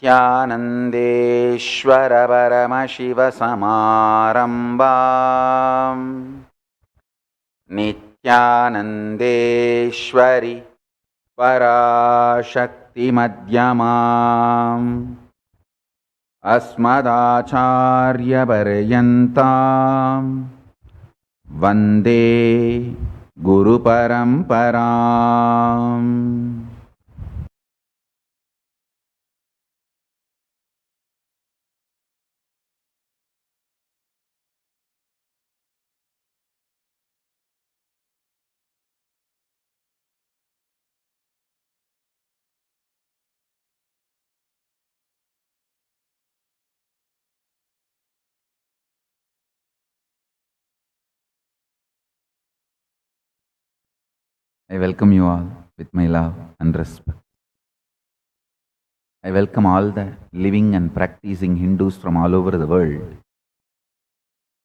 नित्यानन्देश्वर परमशिवसमारम्भाम् नित्यानन्देश्वरि पराशक्तिमध्यमाम् अस्मदाचार्यपर्यन्ताम् वन्दे गुरुपरम्पराम्। I welcome you all with my love and respect. I welcome all the living and practicing Hindus from all over the world.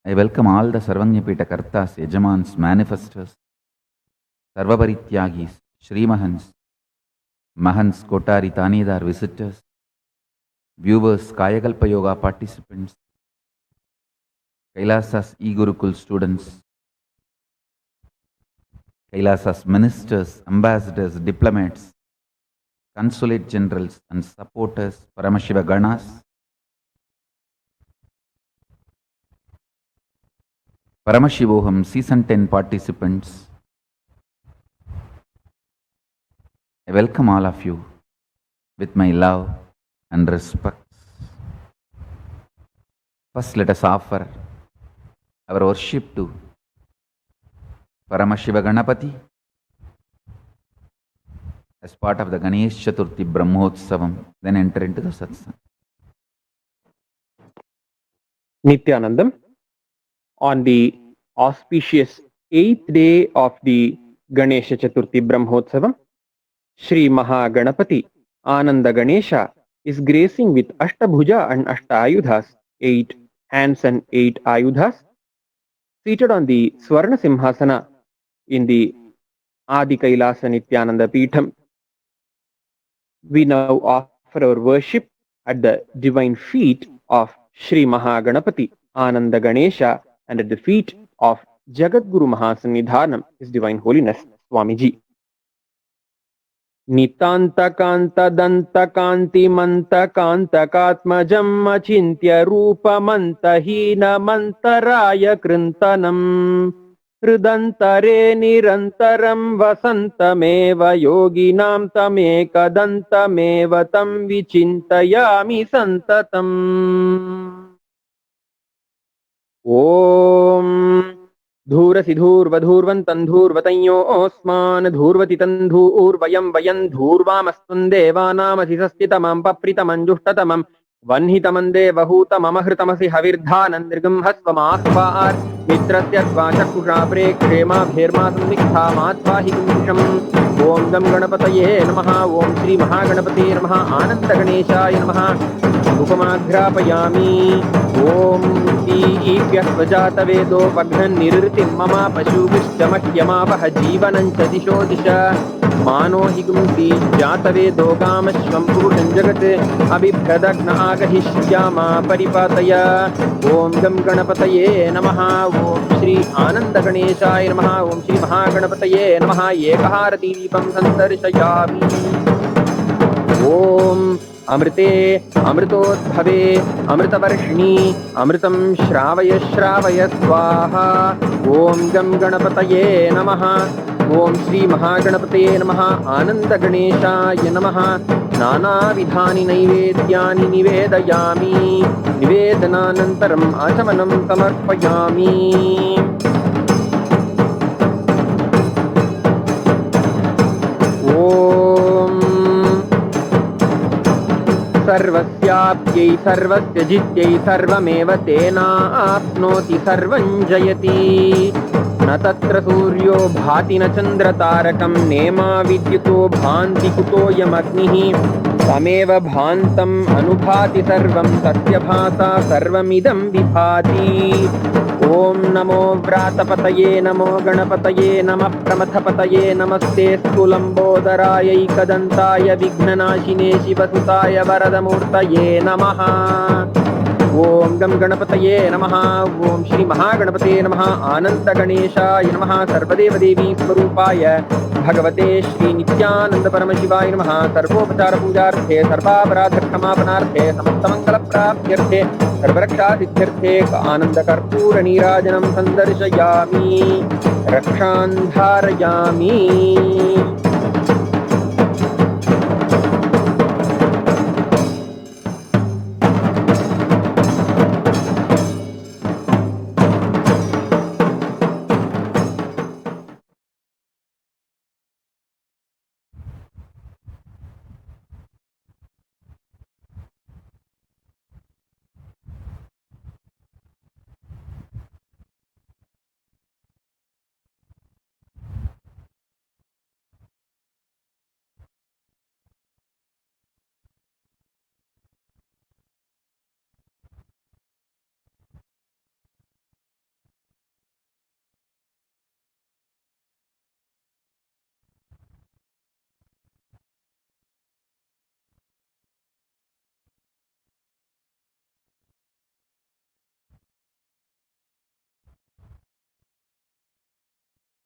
I welcome all the Sarvanyapita Kartas, Yajamans, manifestors, Sarvaparityagis, Shri Mahans, Mahans, Kotari, Tanidar, visitors, viewers, Kayakalpa Yoga participants, Kailasas e-Gurukul students, Kailasas ministers, ambassadors, diplomats, consulate generals and supporters, Paramashiva Ganas, Paramashivoham Season 10 participants. I welcome all of you with my love and respect. First, let us offer our worship to Paramashiva Ganapati as part of the Ganesh Chaturthi Brahmotsavam, then enter into the satsang. Nityanandam, on the auspicious 8th day of the Ganesha Chaturthi Brahmotsavam, Sri Mahaganapati Ananda Ganesha is gracing with Ashtabhuja and Ashtayudhas, 8 hands and 8 ayudhas, seated on the Swarna Simhasana in the Adi Kailasa Nityananda Peetham. We now offer our worship at the divine feet of Sri Mahaganapati Ananda Ganesha and at the feet of Jagadguru Mahasannidhanam, His Divine Holiness Swamiji. Nitanta Kanta Danta Kanti Manta Kanta Katmajam Achintya Rupa Manta Hina Mantaraya Krintanam Hrudantare Nirantaram Vasantameva Yoginam Tamekadantameva Tam Vichintayami Santatam. Om Dhurasi Dhurvadhurvantan Dhurvatanyo Osman Dhurvati Tandhurvayam Vayan Dhurvamastun Devanamasi Sastitamam Papritamam Juhtatamam Vanhitamam Devahutamam Ahritamasi Havirdhanandrigam Hasvamasvar Mitrasya Dvachakusha Prekshema Bherma Sandikha Matvahigumsham Om Gam Ganapataye Namaha Om Sri Mahaganapataye Namaha Ananda Ganeshaya Namaha Upamagrapayami Om Ipyah Svajata Vedo Vaghan Nirritim Mama Pashubhishchamahyama Vahajivanancha Disho Disha Mano Higumti Jatave Dogamashvam Purusham Jagate Abhipradagna Agahishyama Paripataya Om Gam Ganapataye Namaha Om Sri Ananda Ganeshaya Namaha Om Sri Mahaganapataye Namaha Ekaharati Deepam Sandarshayami Om Amrite Amritodbhave Amritavarshini Amritam Shravaya Shravaya Swaha Om Gam Ganapataye Namaha Om Sri Mahaganapataye Namaha Ananda Ganeshaya Namaha Nana Vidhani Naivedyani Nivedayami Nivedananantaram Achamanam Tamarpayami. सर्वस्याप्यै सर्वस्य जित्यै सर्वमेव तेनाप्नोति सर्वं जयति न तत्र सूर्यो भाति न चन्द्रतारकं नेमा विद्युतो भान्ति कुतोऽयमग्निः तमेव भान्तम् अनुभाति सर्वं तस्य भासा सर्वमिदं विभाति ॐ नमो व्रातपतये नमो गणपतये नमः प्रमथपतये नमस्ते स्थूलम्बोदरायैकदन्ताय विघ्ननाशिने शिवसुताय वरदमूर्तये नमः। ओम गम गणपतये नमः। ओम श्री महागणपते नमः। आनंद गणेशाय नमः। सर्वदेव देवी स्वरूपाय भगवते श्री नित्यानंद परमशिवाय नमः। सर्वोपचार पूजार्थे सर्वापराध क्षमापणार्थे समस्त मंगल प्राप्त्यर्थे सर्वरक्षा सिद्ध्यर्थे आनंद कर्पूर नीराजनं संदर्शयामि रक्षां धारयामि।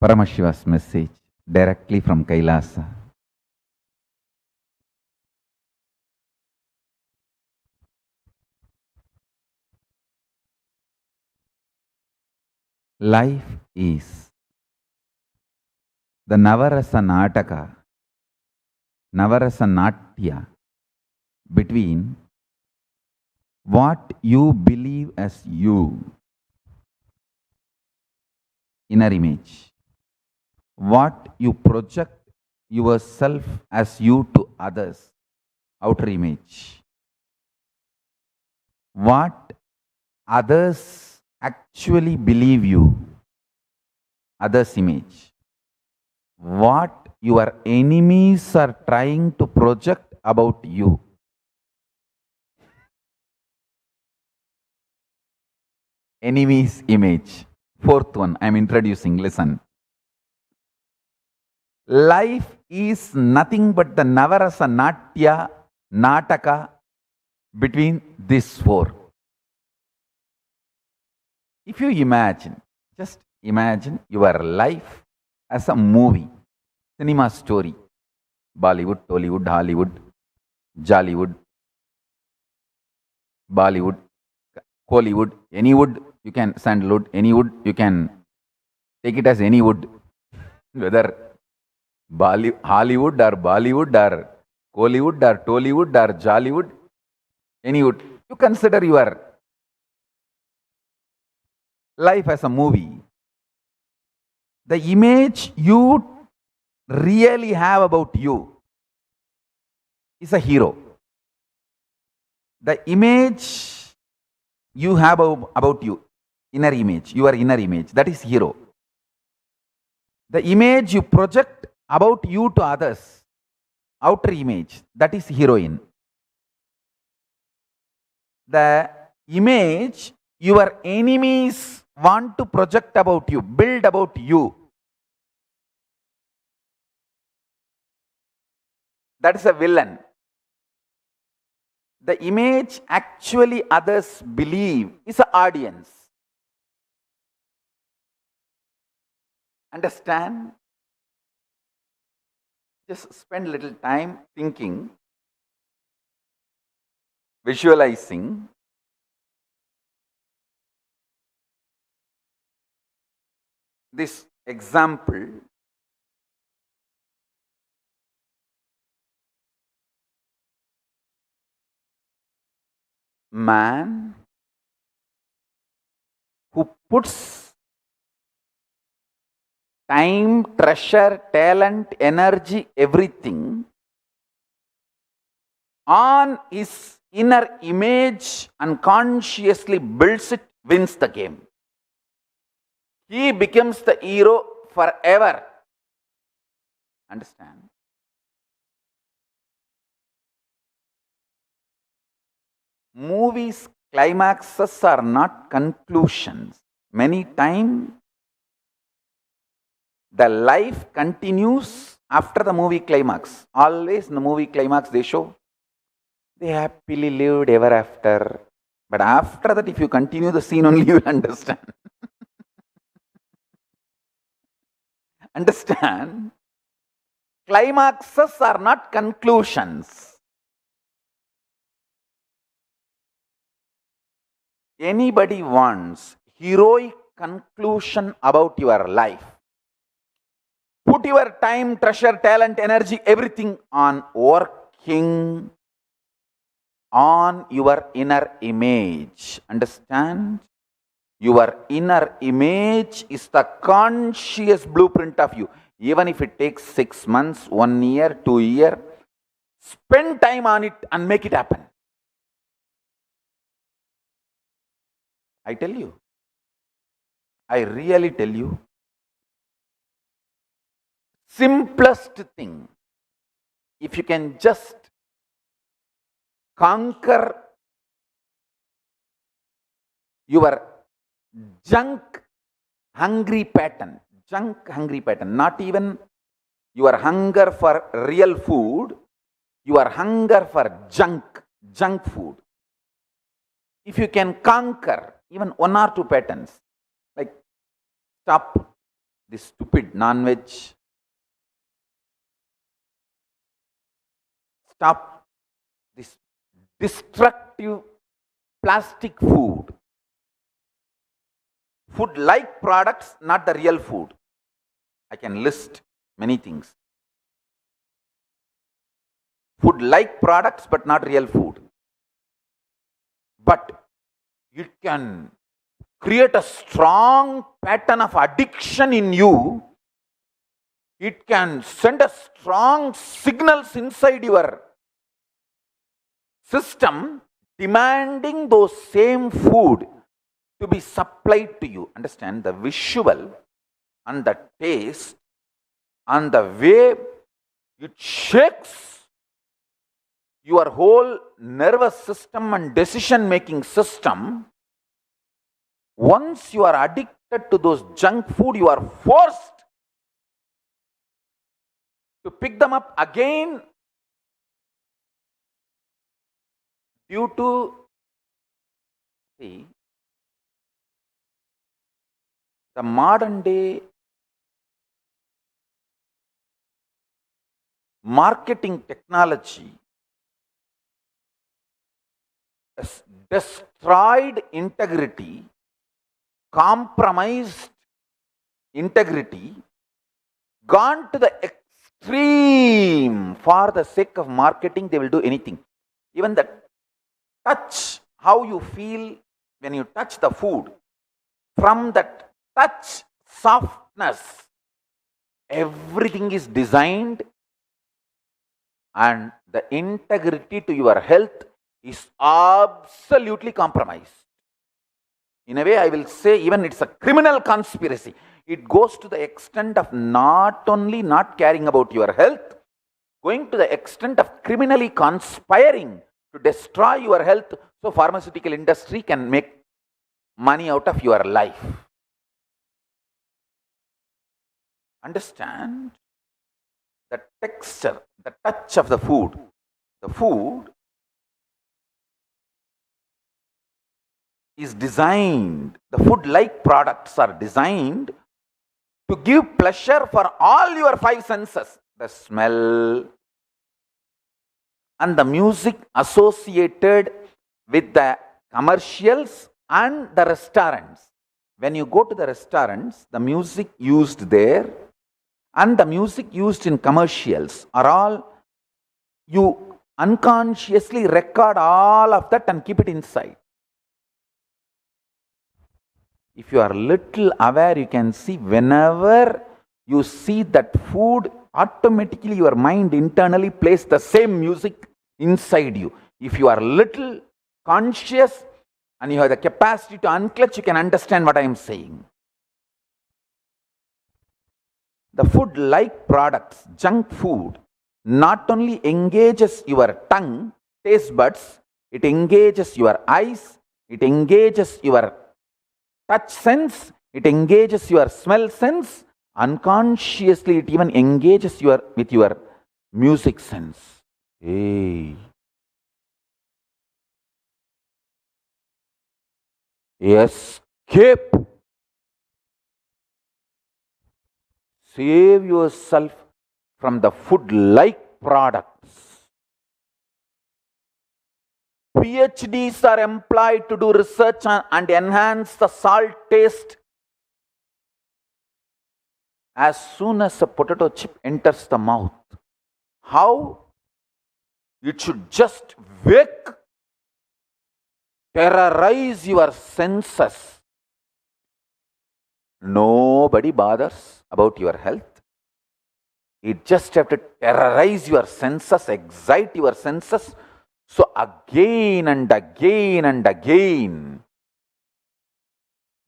Paramashiva's message directly from Kailasa. Life is the Navarasa Nataka, Navarasa Natya, between what you believe as you, inner image, what you project yourself as you to others, outer image, what others actually believe you, others' image, what your enemies are trying to project about you. Enemy's image. Fourth one, I am introducing, listen. Life is nothing but the Navarasa Natya, Nataka between these four. If you imagine, just imagine your life as a movie, cinema story, Bollywood, Tollywood, Hollywood, Jollywood, Bollywood, Kollywood, any wood, you can sandalwood, any wood, you can take it as any wood, whether Hollywood or Bollywood or Kollywood or Tollywood or Jollywood, any wood. You consider your life as a movie. The image you really have about you is a hero. The image you have about you, inner image, your inner image, that is hero. The image you project about you to others, outer image, that is heroine. The image your enemies want to project about you, build about you, that is a villain. The image actually others believe is an audience. Understand? Just spend a little time thinking, visualizing. This example. Man who puts time, treasure, talent, energy, everything on his inner image, unconsciously builds it, wins the game. He becomes the hero forever. Understand? Movies' climaxes are not conclusions. Many times the life continues after the movie climax. Always in the movie climax they show they happily lived ever after. But after that, if you continue the scene only, you will understand. Understand? Climaxes are not conclusions. Anybody wants heroic conclusion about your life, put your time, treasure, talent, energy, everything on working on your inner image. Understand? Your inner image is the conscious blueprint of you. Even if it takes 6 months, 1 year, 2 years, spend time on it and make it happen. I tell you. I really tell you. Simplest thing. If you can just conquer your junk hungry pattern, not even your hunger for real food, your hunger for junk food. If you can conquer even 1 or 2 patterns, like stop this stupid non-veg, stop this destructive plastic food, food-like products, not the real food. I can list many things. Food-like products, but not real food. But it can create a strong pattern of addiction in you. It can send a strong signals inside your system demanding those same food to be supplied to you. Understand? The visual and the taste and the way it shakes your whole nervous system and decision making system. Once you are addicted to those junk food, you are forced to pick them up again due to the modern day marketing technology has destroyed integrity, compromised integrity, gone to the extreme. For the sake of marketing, they will do anything. Even the touch, how you feel when you touch the food, from that touch softness, everything is designed, and the integrity to your health is absolutely compromised. In a way, I will say even it's a criminal conspiracy. It goes to the extent of not only not caring about your health, going to the extent of criminally conspiring to destroy your health so pharmaceutical industry can make money out of your life. Understand? The texture, the touch of the food. The food is designed, the food-like products are designed to give pleasure for all your 5 senses. The smell and the music associated with the commercials and the restaurants. When you go to the restaurants, the music used there and the music used in commercials are all, you unconsciously record all of that and keep it inside. If you are little aware, you can see whenever you see that food, automatically your mind internally plays the same music inside you. If you are little conscious and you have the capacity to unclutch, you can understand what I am saying. The food-like products, junk food, not only engages your tongue, taste buds, it engages your eyes, it engages your touch sense, it engages your smell sense, unconsciously it even engages with your music sense. Hey. Escape. Save yourself from the food-like products. PhDs are employed to do research and enhance the salt taste. As soon as a potato chip enters the mouth, how it should just terrorize your senses. Nobody bothers about your health. It just have to terrorize your senses, excite your senses. So again and again and again,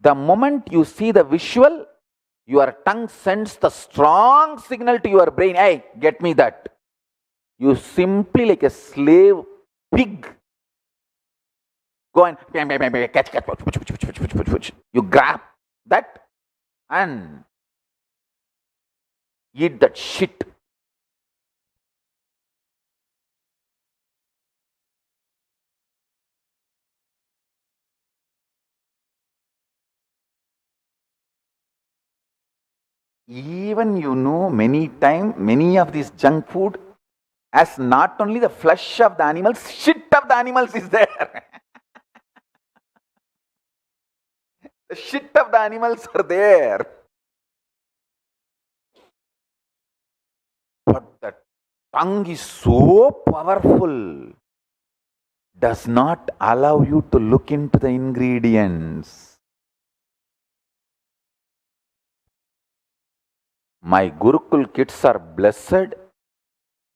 the moment you see the visual, your tongue sends the strong signal to your brain, hey, get me that. You simply, like a slave pig, go and catch. You grab that and eat that shit. Even many of these junk food as not only the flesh of the animals, shit of the animals is there. The shit of the animals are there. But the tongue is so powerful, does not allow you to look into the ingredients. My Gurukul kids are blessed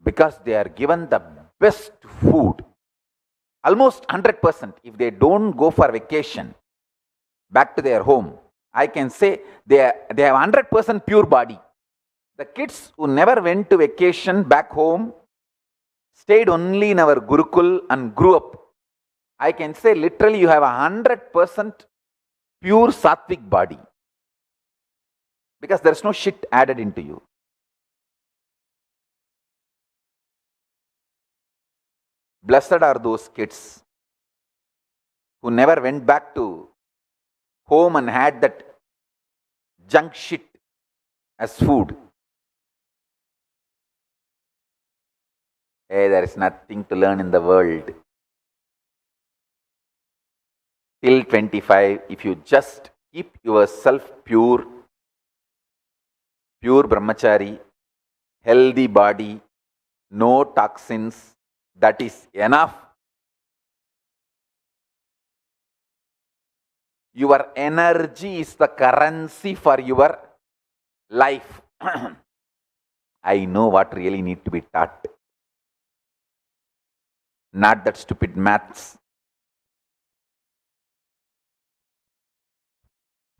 because they are given the best food. Almost 100%. If they don't go for vacation back to their home, I can say they have 100% pure body. The kids who never went to vacation back home, stayed only in our Gurukul and grew up, I can say literally you have 100% pure sattvic body. Because there's no shit added into you. Blessed are those kids who never went back to home and had that junk shit as food. Hey, there is nothing to learn in the world. Till 25, if you just keep yourself pure brahmachari, healthy body, no toxins, that is enough. Your energy is the currency for your life. I know what really need to be taught. Not that stupid maths.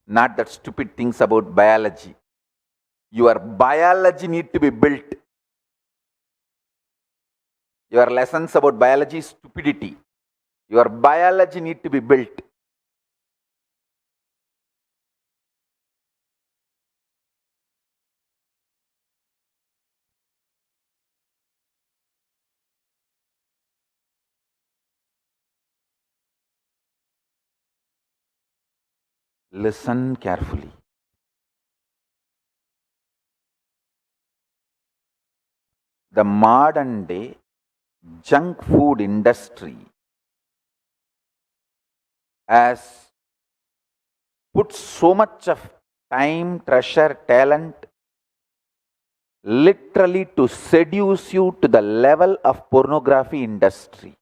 Not that stupid things about biology. Your biology need to be built. Your lessons about biology is stupidity. Your biology need to be built. Listen carefully. The modern day junk food industry has put so much of time, treasure, talent, literally to seduce you to the level of pornography industry.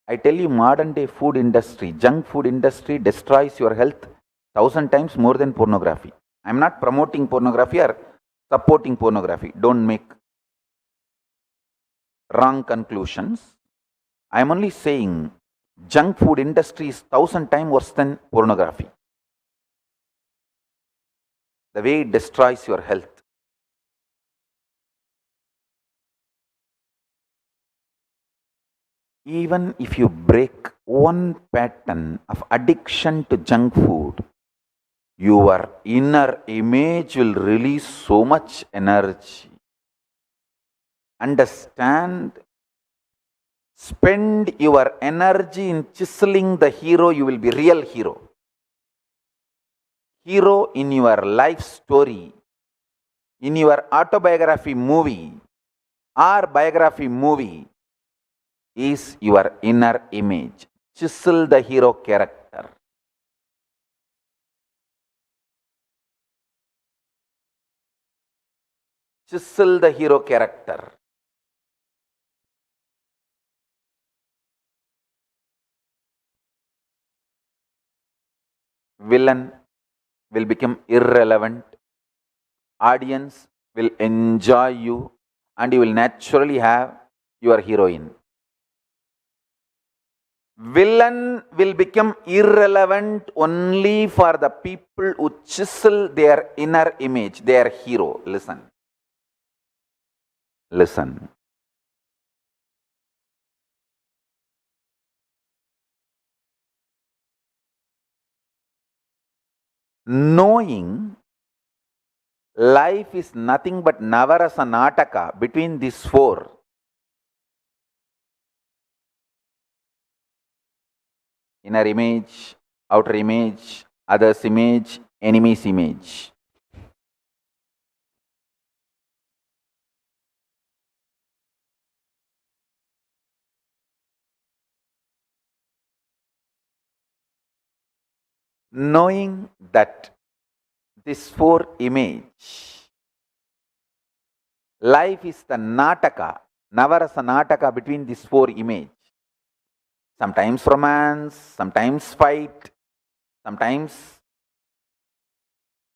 I tell you, modern day food industry, junk food industry destroys your health 1,000 times more than pornography. I'm not promoting pornography or supporting pornography. Don't make wrong conclusions. I'm only saying junk food industry is 1,000 times worse than pornography. The way it destroys your health. Even if you break one pattern of addiction to junk food, your inner image will release so much energy. Understand? Spend your energy in chiseling the hero, you will be real hero. Hero in your life story, in your autobiography movie or biography movie is your inner image. Chisel the hero character. Chisel the hero character. Villain will become irrelevant. Audience will enjoy you and you will naturally have your heroine. Villain will become irrelevant only for the people who chisel their inner image, their hero. Listen. Listen. Knowing life is nothing but Navarasa Nataka between these four. Inner image, outer image, other's image, enemy's image. Knowing that this four image, life is the Nataka, Navarasa Nataka between these four image. Sometimes romance, sometimes fight, sometimes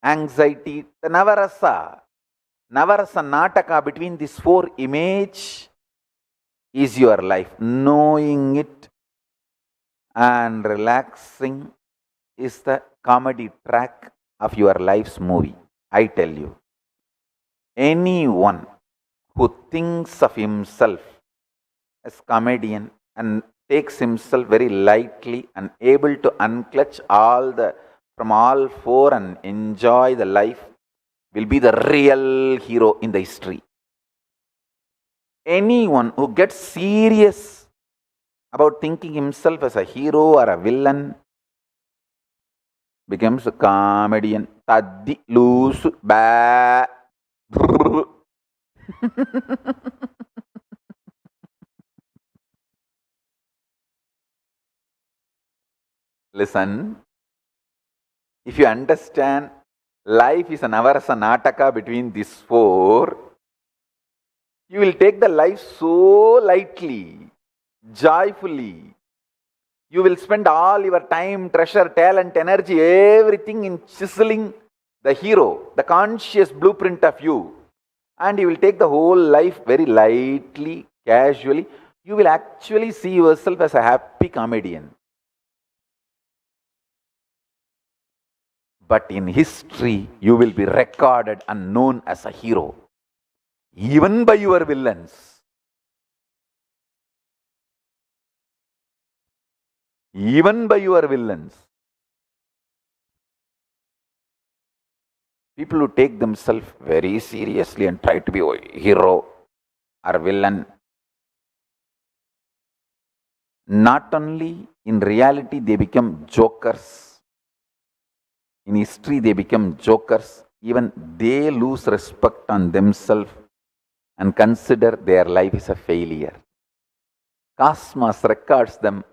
anxiety. The Navarasa Nataka between these four image is your life. Knowing it and relaxing is the comedy track of your life's movie. I tell you, anyone who thinks of himself as comedian and takes himself very lightly and able to unclutch from all four and enjoy the life will be the real hero in the history. Anyone who gets serious about thinking himself as a hero or a villain becomes a comedian. Taddi, loose, ba. Listen, if you understand life is an Navarasa Nataka between these four, you will take the life so lightly, joyfully. You will spend all your time, treasure, talent, energy, everything in chiseling the hero, the conscious blueprint of you. And you will take the whole life very lightly, casually. You will actually see yourself as a happy comedian. But in history, you will be recorded and known as a hero, even by your villains. Even by your villains. People who take themselves very seriously and try to be a hero or villain, not only in reality they become jokers, in history they become jokers, even they lose respect on themselves and consider their life is a failure. Cosmos records them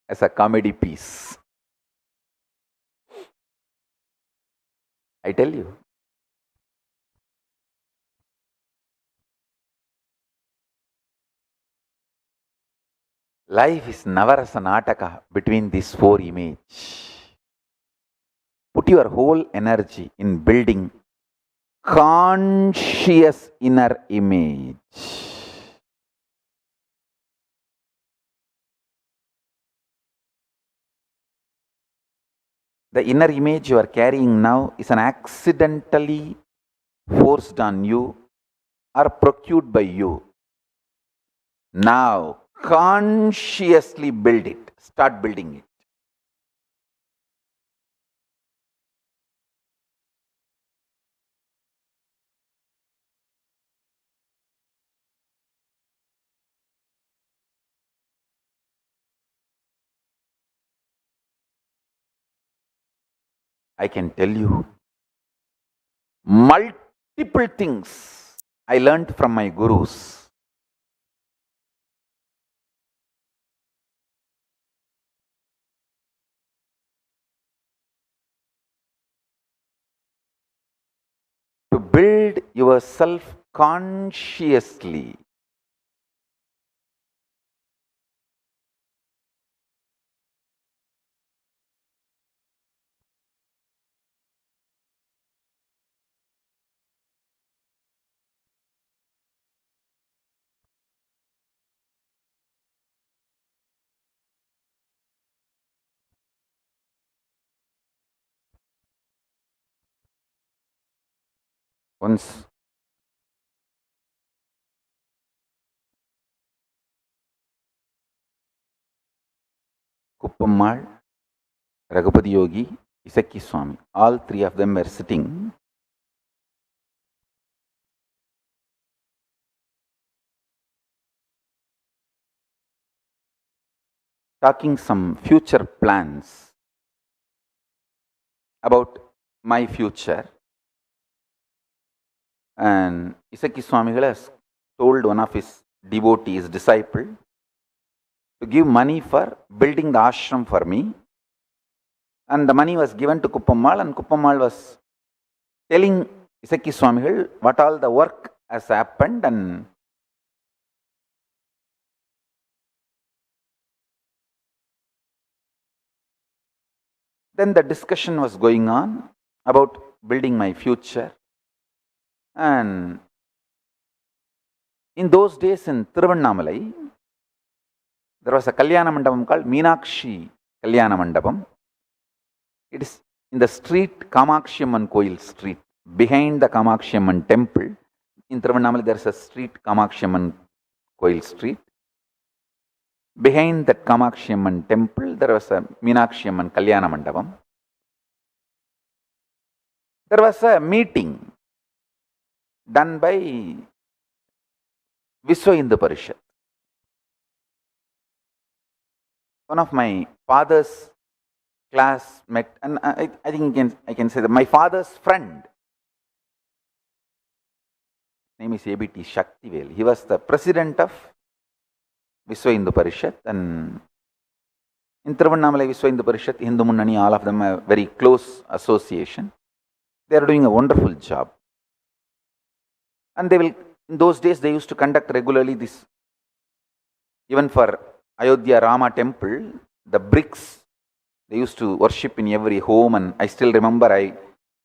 as a comedy piece. I tell you. Life is Navarasa Nataka between these four images. Put your whole energy in building conscious inner image. The inner image you are carrying now is an accidentally forced on you or procured by you. Now consciously build it, start building it. I can tell you multiple things I learned from my gurus. To build yourself consciously. Once Kuppammal, Raghupati Yogi, Isaki Swami, all three of them were sitting. Talking some future plans about my future. And Isaki Swamigal has told one of his devotees, disciple, to give money for building the ashram for me. And the money was given to Kuppammal, and Kuppammal was telling Isaki Swamigal what all the work has happened, and then the discussion was going on about building my future. And in those days in Tiruvannamalai, there was a Kalyana Mandapam called Meenakshi Kalyana Mandapam. It is in the street Kamakshi Amman Koil street, behind the Kamakshi Amman temple. In Tiruvannamalai, there is a street Kamakshi Amman Koil street. Behind that Kamakshi Amman temple, there was a Meenakshi Amman Kalyana Mandapam. There was a meeting done by Viswa Hindu Parishad. One of my father's classmate, and I think I can say that my father's friend, name is ABT Shaktivel. He was the president of Viswa Hindu Parishad, and in Tiruvannamalai Viswa Hindu Parishad, Hindu Munnani, all of them have very close association. They are doing a wonderful job. And they will, in those days, they used to conduct regularly this, even for Ayodhya Rama temple, the bricks, they used to worship in every home. And I still remember I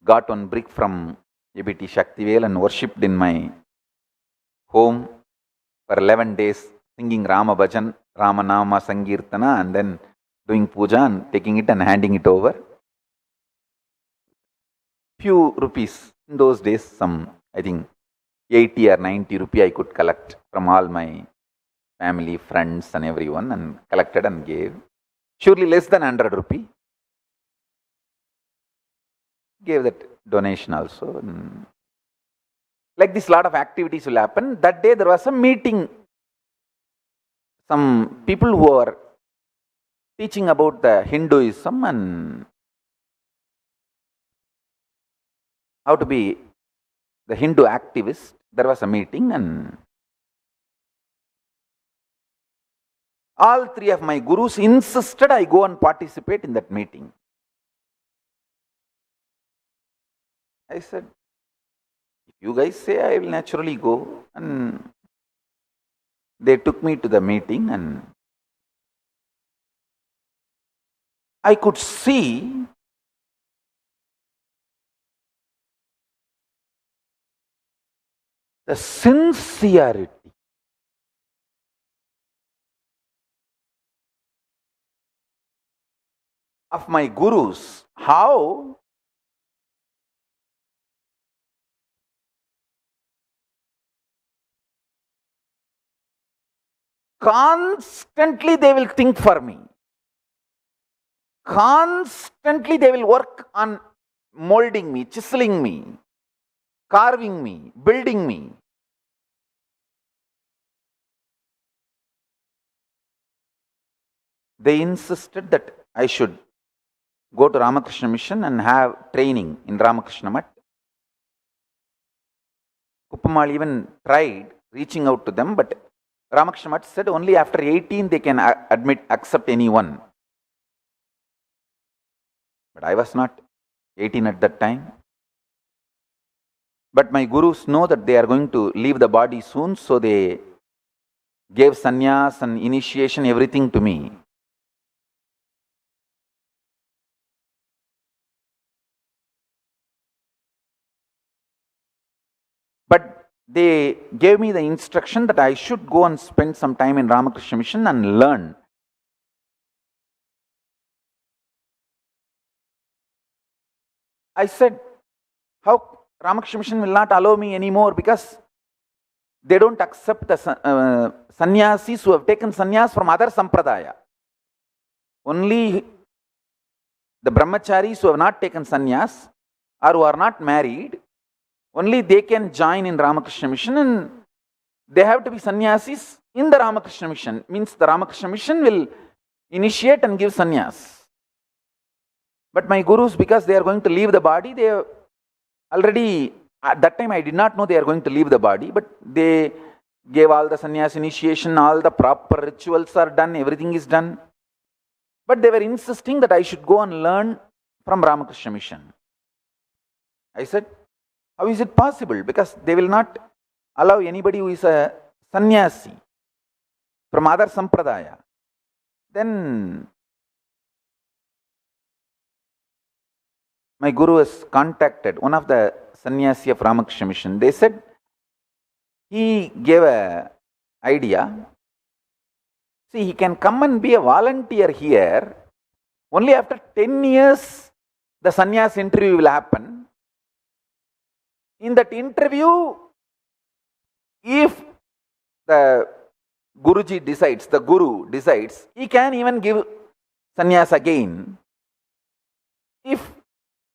got one brick from ABT Shaktivel and worshipped in my home for 11 days, singing Rama Bhajan, Rama Nama Sankirtana, and then doing puja and taking it and handing it over. Few rupees. In those days, some, I think, 80 or 90 rupee I could collect from all my family, friends and everyone, and collected and gave. Surely less than 100 rupee. Gave that donation also. And like this, lot of activities will happen. That day there was a meeting. Some people who are teaching about the Hinduism and how to be the Hindu activist. There was a meeting, and all three of my gurus insisted I go and participate in that meeting. I said, if you guys say, I will naturally go. And they took me to the meeting, and I could see the sincerity of my gurus, how constantly they will think for me. Constantly they will work on molding me, chiseling me, carving me, building me. They insisted that I should go to Ramakrishna Mission and have training in Ramakrishna Math. Kuppamal even tried reaching out to them, but Ramakrishna Math said only after 18 they can accept anyone. But I was not 18 at that time. But my gurus know that they are going to leave the body soon, so they gave sannyas and initiation, everything to me. But they gave me the instruction that I should go and spend some time in Ramakrishna Mission and learn. I said, how Ramakrishna Mission will not allow me anymore because they don't accept the sannyasis who have taken sannyas from other sampradaya. Only the brahmacharis who have not taken sannyas or who are not married, only they can join in Ramakrishna Mission, and they have to be sannyasis in the Ramakrishna Mission. Means the Ramakrishna Mission will initiate and give sannyas. But my gurus, because they are going to leave the body, they already, at that time I did not know they are going to leave the body, but they gave all the sannyas initiation, all the proper rituals are done, everything is done. But they were insisting that I should go and learn from Ramakrishna Mission. I said, how is it possible? Because they will not allow anybody who is a sannyasi from other sampradaya. Then my guru has contacted one of the sannyasi of Ramakrishna Mission. They said, he gave a idea. See, he can come and be a volunteer here. Only after 10 years, the sannyas interview will happen. In that interview, if the Guruji decides, the Guru decides, he can even give sannyas again. If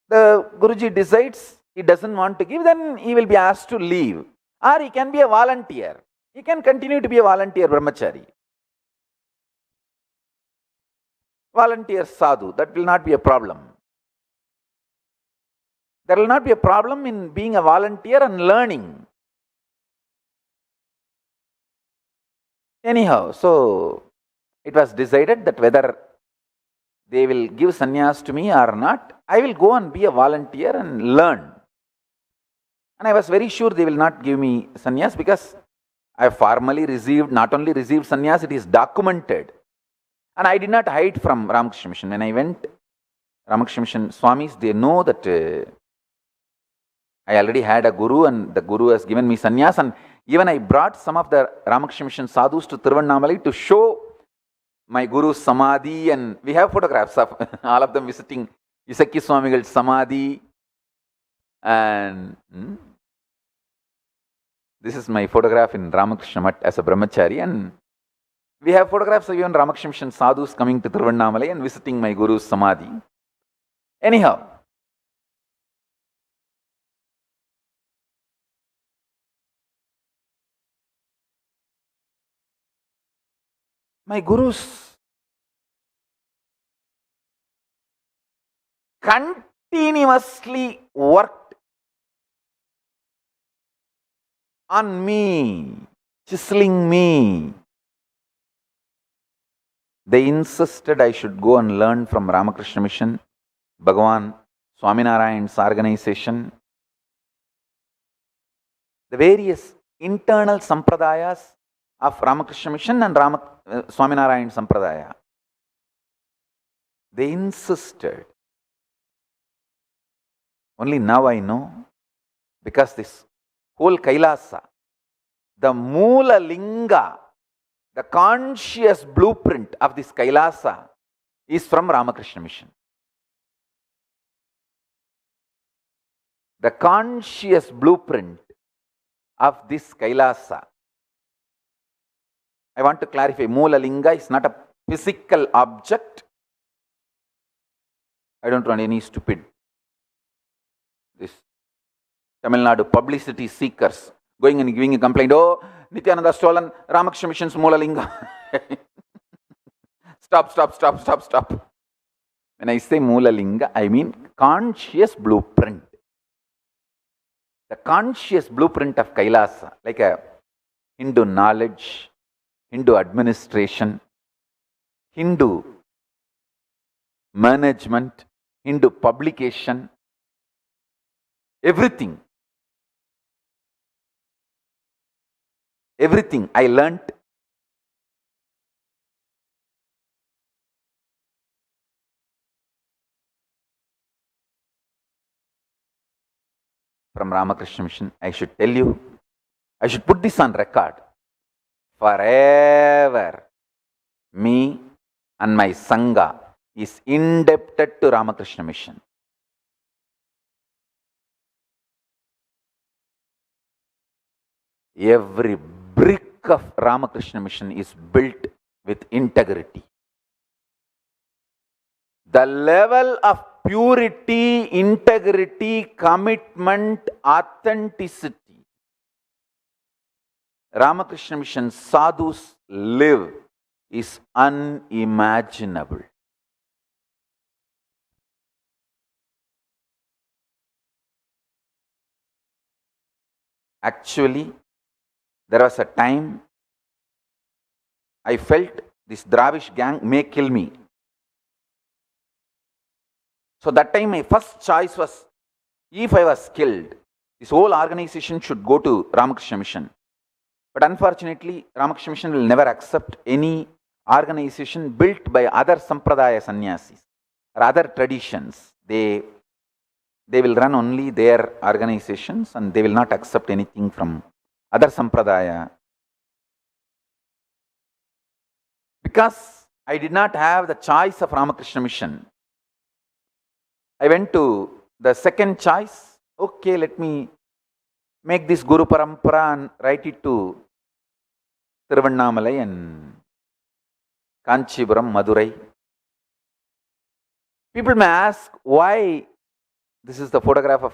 the Guruji decides he doesn't want to give, then he will be asked to leave. Or he can be a volunteer. He can continue to be a volunteer brahmachari. Volunteer sadhu, that will not be a problem. There will not be a problem in being a volunteer and learning. Anyhow, so it was decided that whether they will give sannyas to me or not, I will go and be a volunteer and learn. And I was very sure they will not give me sannyas because I have formally received, not only received sannyas, it is documented. And I did not hide from Ramakrishna Mission. When I went, Ramakrishna Mission Swamis, they know that I already had a guru and the guru has given me sannyas. And even I brought some of the Ramakrishna Mission sadhus to Tiruvannamalai to show my guru's samadhi. And we have photographs of all of them visiting Isakki Swamigal's samadhi. And this is my photograph in Ramakrishna Math as a brahmachari. And we have photographs of even Ramakrishna Mission sadhus coming to Tiruvannamalai and visiting my guru's samadhi. Anyhow, my gurus continuously worked on me, chiseling me. They insisted I should go and learn from Ramakrishna Mission, Bhagavan Swaminarayan's organization, the various internal sampradayas of Ramakrishna Mission and Swaminarayan Sampradaya. They insisted. Only now I know, because this whole Kailasa, the Moola Linga, the conscious blueprint of this Kailasa is from Ramakrishna Mission. The conscious blueprint of this Kailasa. I want to clarify, Moola Linga is not a physical object. I don't want any stupid, this Tamil Nadu publicity seekers going and giving a complaint, oh, Nityananda stolen Ramakrishna Mission's Moola Linga. Stop. When I say Moola Linga, I mean conscious blueprint. The conscious blueprint of Kailasa, like a Hindu knowledge, Hindu administration, Hindu management, Hindu publication, everything I learnt from Ramakrishna Mission. I should tell you, I should put this on record. Forever, me and my Sangha is indebted to Ramakrishna Mission. Every brick of Ramakrishna Mission is built with integrity. The level of purity, integrity, commitment, authenticity Ramakrishna Mission sadhus live is unimaginable. Actually, there was a time I felt this Dravish gang may kill me. So that time my first choice was, if I was killed, this whole organization should go to Ramakrishna Mission. But unfortunately, Ramakrishna Mission will never accept any organization built by other Sampradaya sannyasis or other traditions. They will run only their organizations and they will not accept anything from other Sampradaya. Because I did not have the choice of Ramakrishna Mission, I went to the second choice. Okay, let me make this Guru Parampara and write it to Tiruvannamalai and Kanchipuram, Madurai. People may ask why this is the photograph of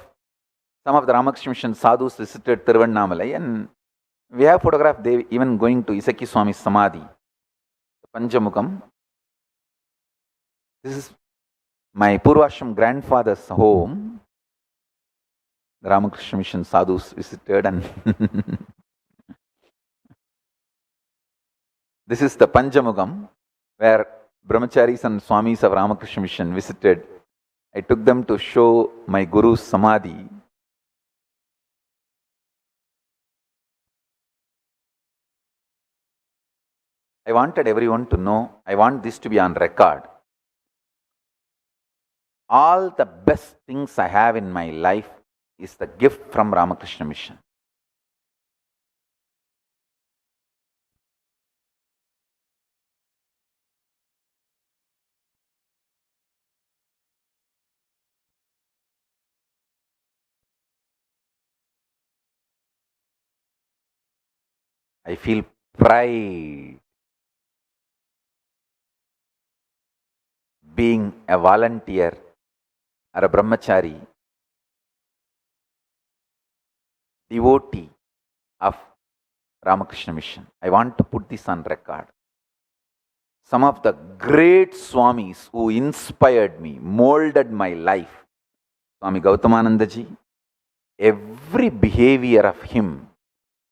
some of the Ramakrishna Mission sadhus visited Tiruvannamalai, and we have photograph they even going to Isaki Swami Samadhi, Panjamukam. This is my Purvashram grandfather's home. The Ramakrishna Mission sadhus visited, and this is the Panjamukam where brahmacharis and swamis of Ramakrishna Mission visited. I took them to show my Guru's Samadhi. I wanted everyone to know, I want this to be on record. All the best things I have in my life is the gift from Ramakrishna Mission. I feel pride being a volunteer or a brahmachari, devotee of Ramakrishna Mission. I want to put this on record. Some of the great swamis who inspired me, molded my life, Swami Gautamananda ji, every behavior of him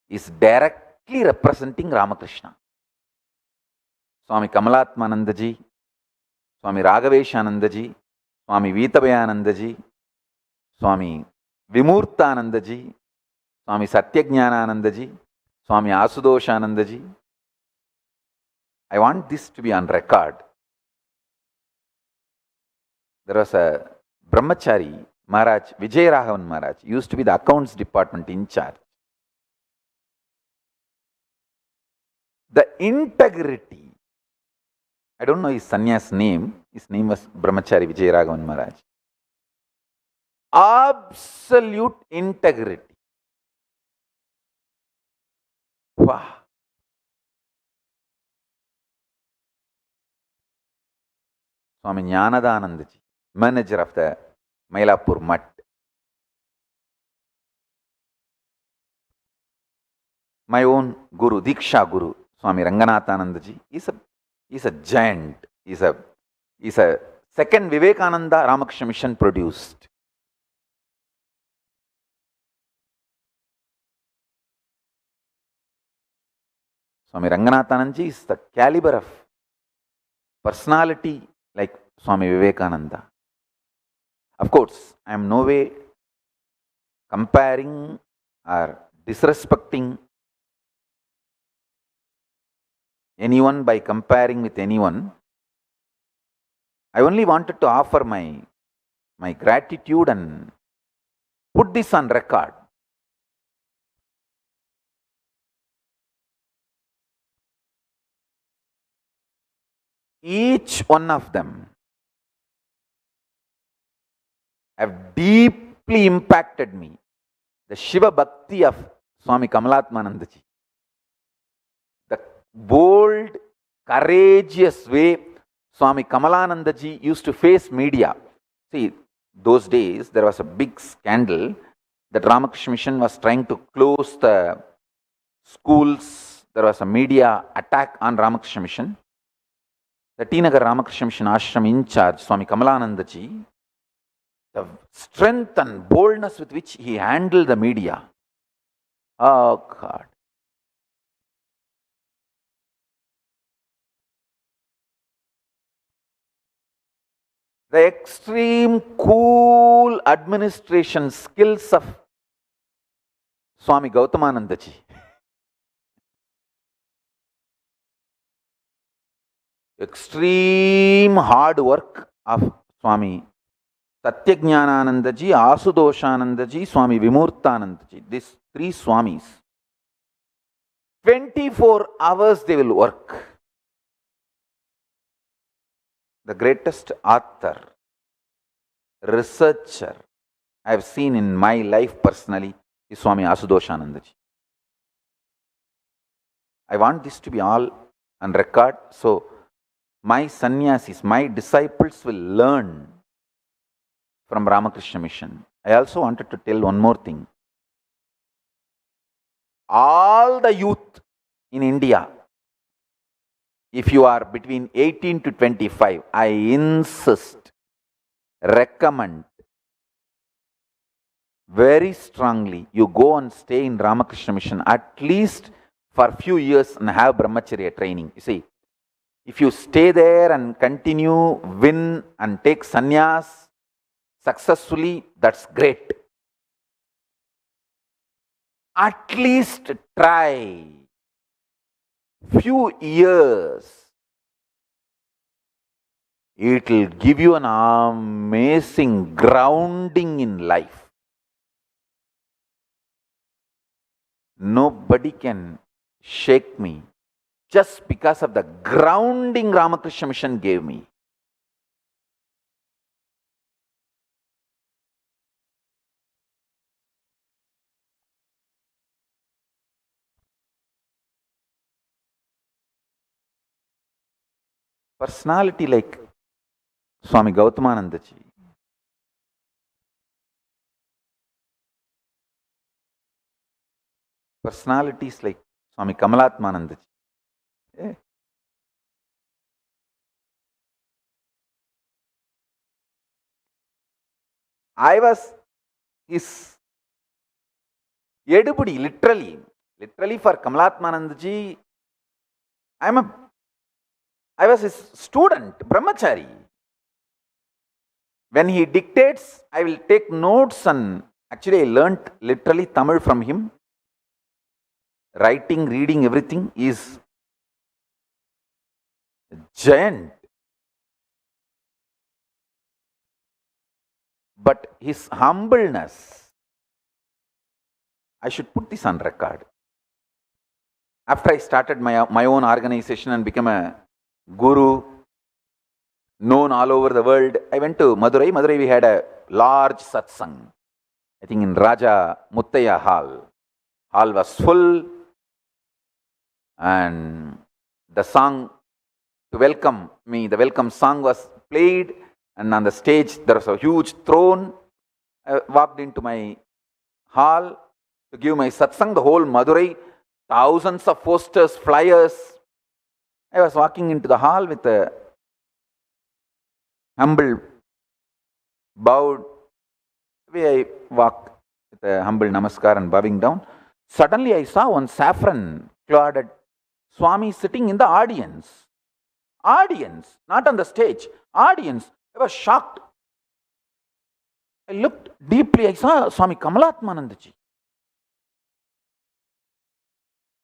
is directly representing Ramakrishna. Swami Kamalatmananda ji, Swami Raghaveshananda ji, Swami Vitabhayananda ji, Swami Vimurtananda ji, Swami Satyajnanananda ji, Swami Asudoshananda ji. I want this to be on record. There was a brahmachari, Maharaj, Vijayaraghavan Maharaj, used to be the accounts department in charge. The integrity, I don't know his sannyas name, his name was Brahmachari Vijayaraghavan Maharaj. Absolute integrity. Wow. Swami Jnanadanandaji, manager of the Mylapore Mutt. My own Guru, Diksha Guru, Swami Ranganathanandaji, is a giant. Is a second Vivekananda Ramakrishna Mission produced. Swami Ranganathananji is the caliber of personality like Swami Vivekananda. Of course, I am no way comparing or disrespecting anyone by comparing with anyone. I only wanted to offer my gratitude and put this on record. Each one of them have deeply impacted me. The Shiva Bhakti of Swami Kamalatmanandaji, the bold, courageous way Swami Kamalanandaji used to face media. See, those days there was a big scandal that Ramakrishna Mission was trying to close the schools. There was a media attack on Ramakrishna Mission. The T Nagar Ramakrishna Mission Ashram in charge, Swami Kamalanandaji, the strength and boldness with which he handled the media. Oh God. The extreme cool administration skills of Swami Gautamanandaji. Extreme hard work of Swami Satyajnanandaji, Asudoshanandaji, Swami Vimurtanandaji. These three Swamis. 24 hours they will work. The greatest author, researcher I have seen in my life personally is Swami Asudoshanandaji. I want this to be all on record, so my sannyasis, my disciples will learn from Ramakrishna Mission. I also wanted to tell one more thing. All the youth in India, if you are between 18 to 25, I insist, recommend very strongly you go and stay in Ramakrishna Mission at least for a few years and have brahmacharya training. You see, if you stay there and continue, win and take sannyas successfully, that's great. At least try few years. It will give you an amazing grounding in life. Nobody can shake me just because of the grounding Ramakrishna Mission gave me. Personality like Swami Gautamanandaji, personalities like Swami Kamalatmanandaji. I was his edubudi, literally for Kamalatmanandaji, I was his student, brahmachari. When he dictates, I will take notes, and actually I learnt literally Tamil from him. Writing, reading, everything is giant. But his humbleness, I should put this on record. After I started my own organization and became a guru, known all over the world, I went to Madurai. Madurai, we had a large satsang, I think in Raja Muttaya Hall. Hall was full, and the song to welcome me, the welcome song was played, and on the stage there was a huge throne. I walked into my hall to give my satsang. The whole Madurai, thousands of posters, flyers. I was walking into the hall with a humble, bowed way. I walk with a humble namaskar and bowing down. Suddenly I saw one saffron clothed Swami sitting in the audience. Audience, not on the stage. Audience. I was shocked. I looked deeply. I saw Swami Kamalatmanandaji.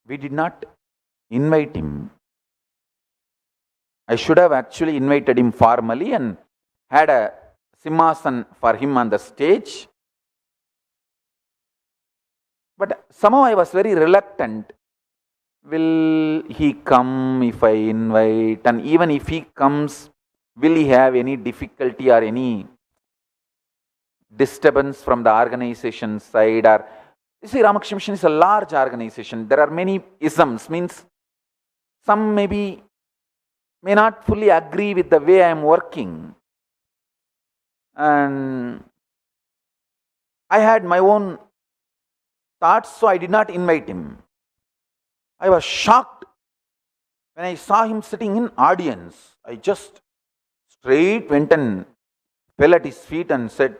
We did not invite him. I should have actually invited him formally and had a simhasan for him on the stage. But somehow I was very reluctant. Will he come if I invite? And even if he comes, will he have any difficulty or any disturbance from the organization side? Or you see, Ramakrishna Mission is a large organization. There are many isms, means some may not fully agree with the way I am working. And I had my own thoughts, so I did not invite him. I was shocked when I saw him sitting in audience. I just straight went and fell at his feet and said,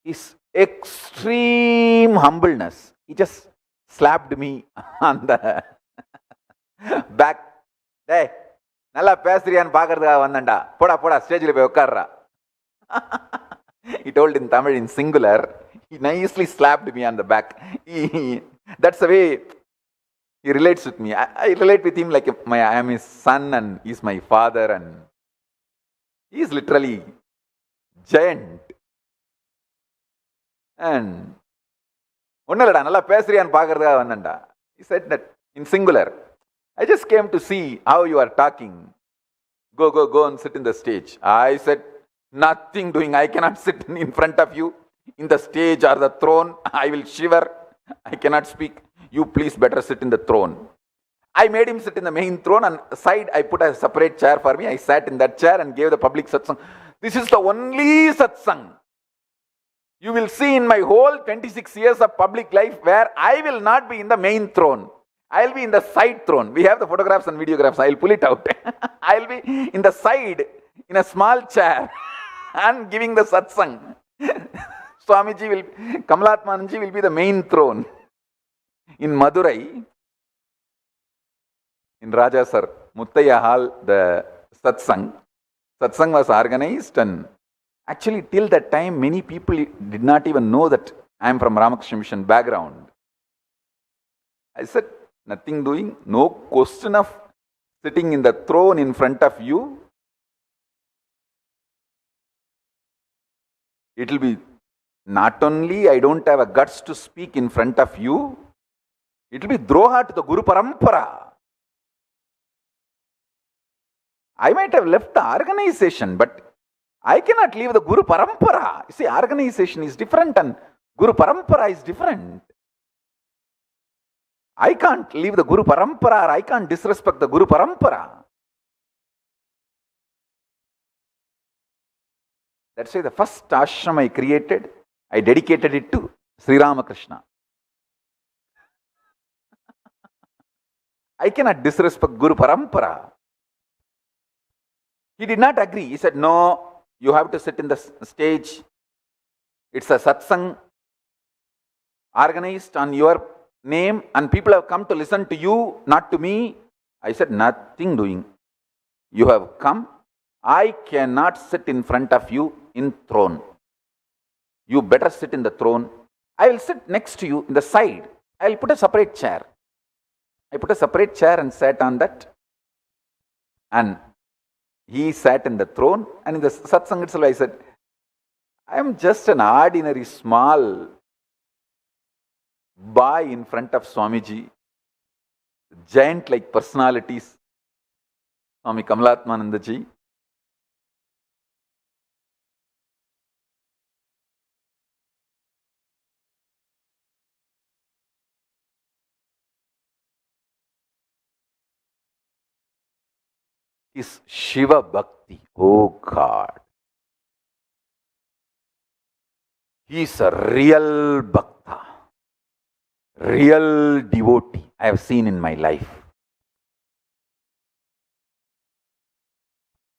his extreme humbleness, he just slapped me on the back. Hey, நல்லா பேசுறியான்னு பார்க்கறதுக்காக வந்தேன்டா, போடா போடா ஸ்டேஜில் போய் உட்கார்றா. He told in Tamil in singular. He nicely slapped me on the back. That's the way he relates with me. I relate with him like I am his son and he's my father, and he is literally giant. And ஒன்னும் இல்லடா, நல்லா பேசுறியான்னு பார்க்கறதுக்காக வந்தேன்டா. He said that in singular. I just came to see how you are talking. Go and sit in the stage. I said, nothing doing. I cannot sit in front of you in the stage or the throne. I will shiver. I cannot speak. You please better sit in the throne. I made him sit in the main throne, and side I put a separate chair for me. I sat in that chair and gave the public satsang. This is the only satsang you will see in my whole 26 years of public life where I will not be in the main throne. I will be in the side throne. We have the photographs and videographs. I will pull it out. I will be in the side in a small chair and giving the satsang. Swamiji will, Kamalatmananji will be the main throne. In Madurai, in Raja Sir Muttaya Hall, the satsang was organized, and actually till that time many people did not even know that I am from Ramakrishna Mission background. I said, nothing doing, no question of sitting in the throne in front of you. It will be not only I don't have a guts to speak in front of you, it will be droha to the Guru Parampara. I might have left the organization, but I cannot leave the Guru Parampara. You see, organization is different and Guru Parampara is different. I can't leave the Guru Parampara, or I can't disrespect the Guru Parampara. That's why the first ashram I created, I dedicated it to Sri Ramakrishna. I cannot disrespect Guru Parampara. He did not agree. He said, no, you have to sit in the stage. It's a satsang organized on your name, and people have come to listen to you, not to me. I said, nothing doing. You have come. I cannot sit in front of you in throne. You better sit in the throne. I will sit next to you in the side. I will put a separate chair. I put a separate chair and sat on that. And he sat in the throne. And in the satsang itself, I said, I am just an ordinary small boy in front of Swamiji. Giant-like personalities. Swami Kamalatmanandaji. is Shiva Bhakti. Oh God. He is a real Bhakta, real devotee I have seen in my life.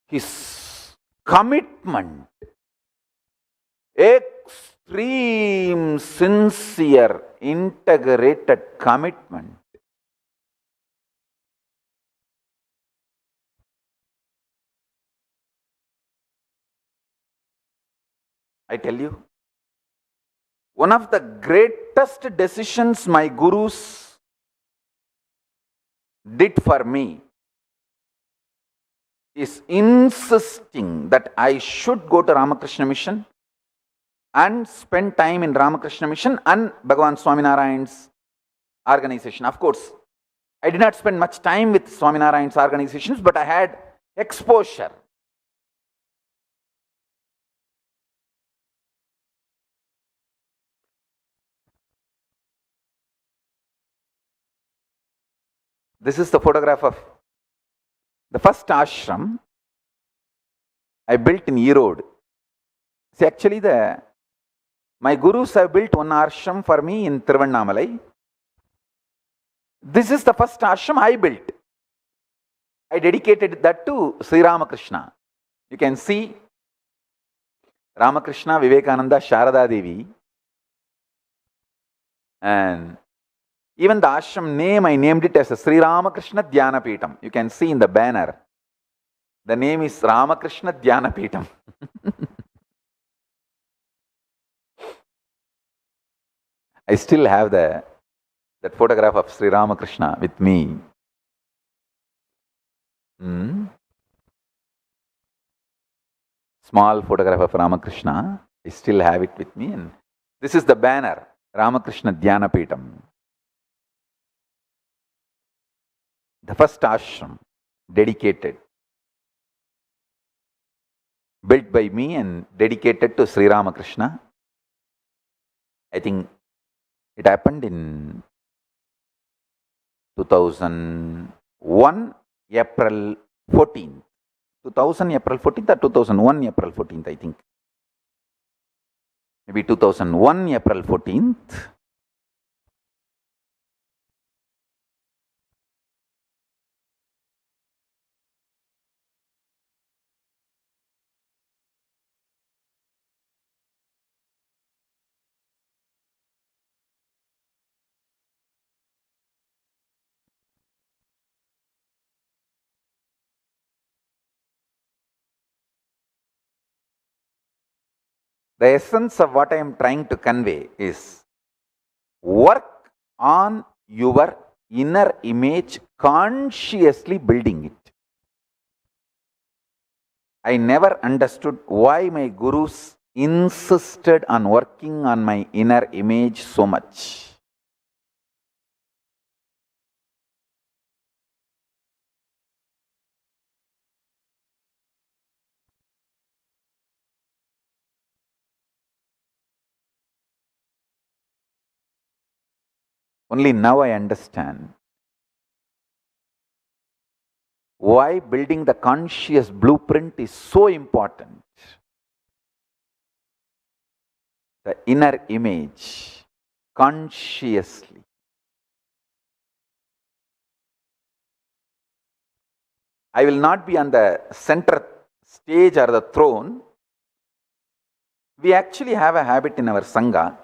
His commitment, extreme, sincere, integrated commitment. I tell you, one of the greatest decisions my gurus did for me is insisting that I should go to Ramakrishna Mission and spend time in Ramakrishna Mission and Bhagavan Swaminarayan's organization. Of course, I did not spend much time with Swaminarayan's organizations, but I had exposure. This is the photograph of the first ashram I built in Erode. See, actually, my gurus have built one ashram for me in Tiruvannamalai. This is the first ashram I built. I dedicated that to Sri Ramakrishna. You can see Ramakrishna, Vivekananda, Sharada Devi. And even the ashram name, I named it as a Sri Ramakrishna Dhyana Peetam. You can see in the banner. The name is Ramakrishna Dhyana Peetam. I still have that photograph of Sri Ramakrishna with me. Small photograph of Ramakrishna. I still have it with me. And this is the banner, Ramakrishna Dhyana Peetam. The first ashram dedicated, built by me and dedicated to Sri Ramakrishna. I think it happened in 2001 April 14th. 2000 April 14th or 2001 April 14th, I think. Maybe 2001 April 14th. The essence of what I am trying to convey is work on your inner image, consciously building it. I never understood why my gurus insisted on working on my inner image so much. Only now I understand why building the conscious blueprint is so important. The inner image, consciously. I will not be on the center stage or the throne. We actually have a habit in our Sangha.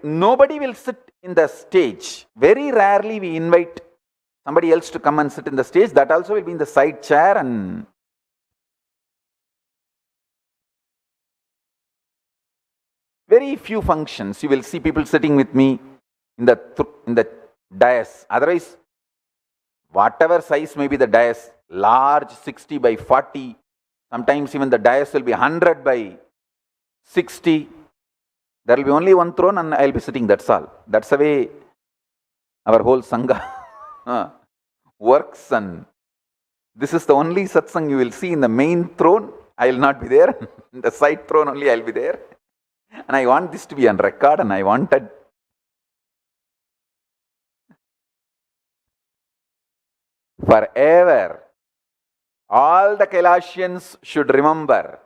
Nobody will sit in the stage. Very rarely we invite somebody else to come and sit in the stage. That also will be in the side chair, and very few functions you will see people sitting with me in the dais. Otherwise, whatever size may be the dais, large 60 by 40, sometimes even the dais will be 100 by 60. There will be only one throne and I will be sitting, that's all. That's the way our whole Sangha works, and this is the only satsang you will see. In the main throne, I will not be there. In the side throne only I will be there. And I want this to be on record, and I wanted forever All the Kailasians should remember,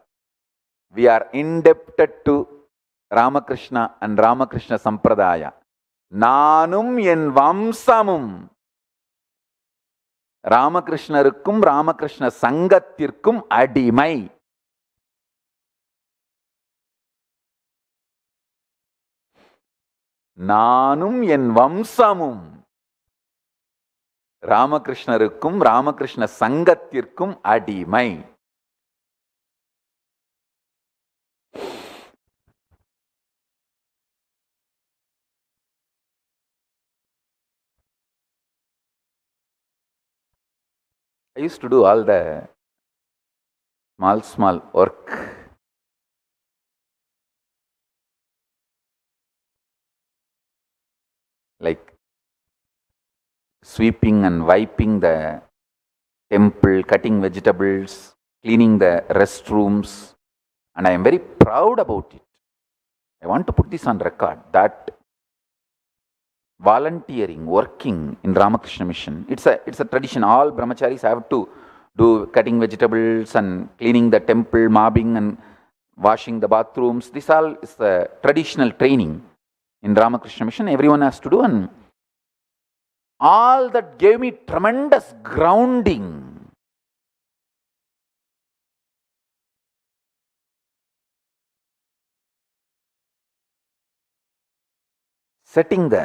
we are indebted to Ramakrishna and Ramakrishna Sampradaya. நானும் என் வம்சமும் ராமகிருஷ்ணருக்கும் ராமகிருஷ்ண சங்கத்திற்கும் அடிமை. நானும் என் வம்சமும் ராமகிருஷ்ணருக்கும் ராமகிருஷ்ண சங்கத்திற்கும் அடிமை. I used to do all the small work. Like sweeping and wiping the temple, cutting vegetables, cleaning the restrooms, and I am very proud about it. I want to put this on record, that volunteering, working in Ramakrishna Mission, it's a tradition. All brahmacharis have to do cutting vegetables and cleaning the temple, mopping and washing the bathrooms. This all is the traditional training in Ramakrishna Mission. Everyone has to do, and all that gave me tremendous grounding. Setting the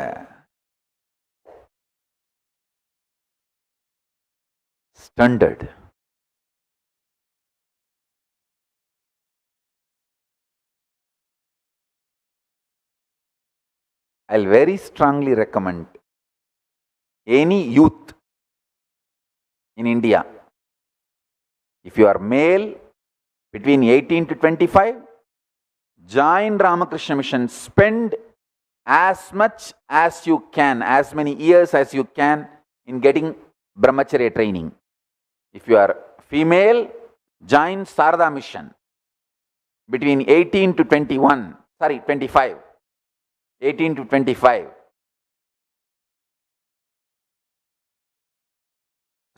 standard. I'll very strongly recommend any youth in India, if you are male between 18 to 25, join Ramakrishna Mission. Spend as much as you can, as many years as you can in getting brahmacharya training. If you are female, join Sarada Mission between 18 to 25. 18 to 25.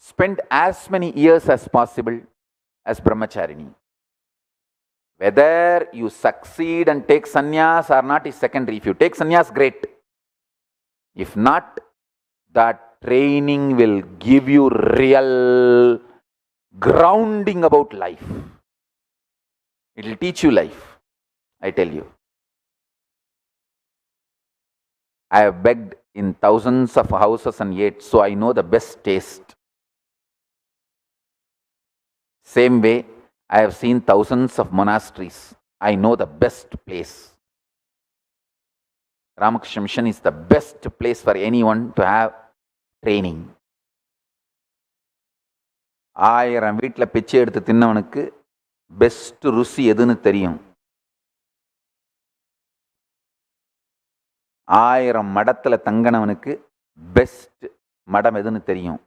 Spend as many years as possible as brahmacharini. Whether you succeed and take sannyas or not is secondary. If you take sannyas, great. If not, that training will give you real grounding about life. It will teach you life, I tell you. I have begged in thousands of houses and ate, so I know the best taste. Same way, I have seen thousands of monasteries. I know the best place. Ramakrishna Mission is the best place for anyone to have training. 1000 வீட்டில் பிச்சை எடுத்து தின்னவனுக்கு best ருசி எதுன்னு தெரியும். 1000 மடத்தில் தங்கினவனுக்கு best மடம் எதுன்னு தெரியும்.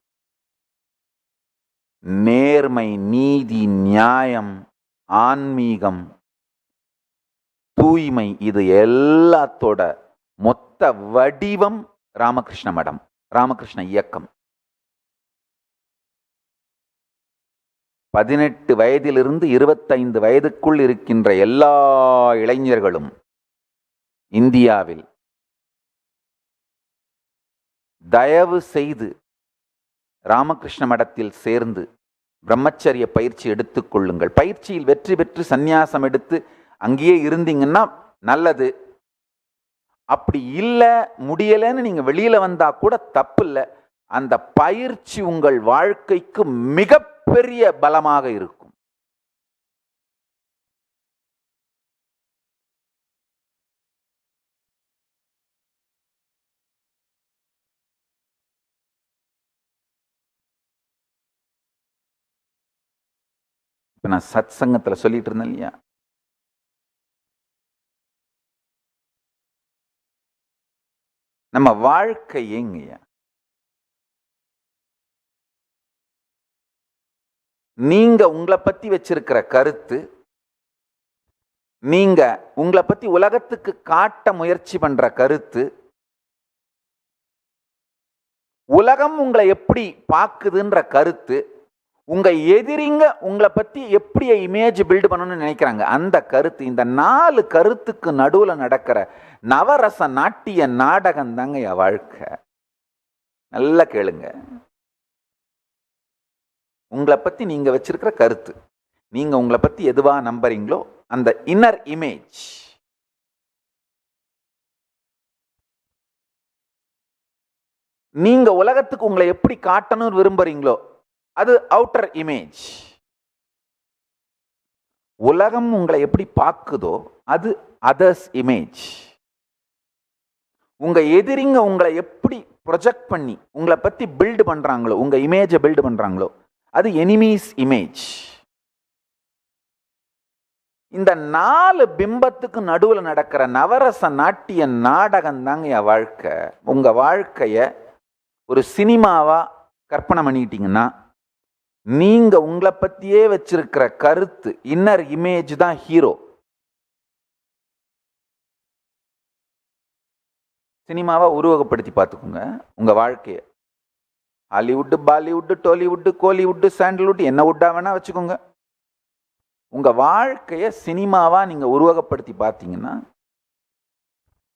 நேர்மை, நீதி, நியாயம், ஆன்மீகம், தூய்மை, இது எல்லாத்தோட மொத்த வடிவம் ராமகிருஷ்ண மடம், ராமகிருஷ்ண இயக்கம். 18 வயதிலிருந்து 25 வயதுக்குள் இருக்கின்ற எல்லா இளைஞர்களும் இந்தியாவில் தயவு செய்து ராமகிருஷ்ண மடத்தில் சேர்ந்து பிரம்மச்சரிய பயிற்சி எடுத்துக்கொள்ளுங்கள். பயிற்சியில் வெற்றி பெற்று சந்நியாசம் எடுத்து அங்கேயே இருந்தீங்கன்னா நல்லது. அப்படி இல்லை, முடியலைன்னு நீங்கள் வெளியில் வந்தால் கூட தப்பு இல்லை. அந்த பயிற்சி உங்கள் வாழ்க்கைக்கு மிகப்பெரிய பலமாக இருக்கும். இப்போ நான் சத் சங்கத்தில் சொல்லிட்டு இருந்தேன் இல்லையா, நம்ம வாழ்க்கை எங்கய்யா, நீங்க உங்களை பத்தி வச்சிருக்கிற கருத்து, நீங்க உங்களை பத்தி உலகத்துக்கு காட்ட முயற்சி பண்ற கருத்து, உலகம் உங்களை எப்படி பார்க்குதுன்ற கருத்து, உங்க எதிரிங்க உங்களை பத்தி எப்படி இமேஜ் பில்ட் பண்ணணும்னு நினைக்கிறாங்க, அந்த கருத்து, இந்த 4 கருத்துக்கு நடுவுல நடக்கிற நவரச நாட்டிய நாடகம் தாங்க என் வாழ்க்கை. நல்லா கேளுங்க. உங்களை பத்தி நீங்க வச்சிருக்கிற கருத்து, நீங்க உங்களை பத்தி எதுவா நம்புறீங்களோ அந்த இன்னர் இமேஜ், நீங்க உலகத்துக்கு உங்களை எப்படி காட்டணும்னு விரும்புறீங்களோ அது அவுட்டர் இமேஜ். உலகம் உங்களை எப்படி பார்க்குதோ அது அதர்ஸ் இமேஜ். உங்க எதிரிங்க உங்களை எப்படி ப்ரொஜெக்ட் பண்ணி உங்களை பத்தி பில்டு பண்றாங்களோ, உங்க இமேஜை பில்டு பண்றாங்களோ அது எனிமீஸ் இமேஜ். இந்த 4 பிம்பத்துக்கு நடுவில் நடக்கிற நவரச நாட்டிய நாடகம் தாங்க என் வாழ்க்கை. உங்க வாழ்க்கைய ஒரு சினிமாவா கற்பனை பண்ணிட்டீங்கன்னா நீங்க உங்களை பத்தியே வச்சிருக்கிற கருத்து, இன்னர் இமேஜ் தான் ஹீரோ. சினிமாவா உருவகப்படுத்தி பார்த்துக்கோங்க உங்க வாழ்க்கைய. Hollywood, Bollywood, Tollywood, Kollywood, sandalwood, என்ன வுட்டா வேணா வச்சுக்கோங்க. உங்க வாழ்க்கைய சினிமாவா நீங்க உருவகப்படுத்தி பார்த்தீங்கன்னா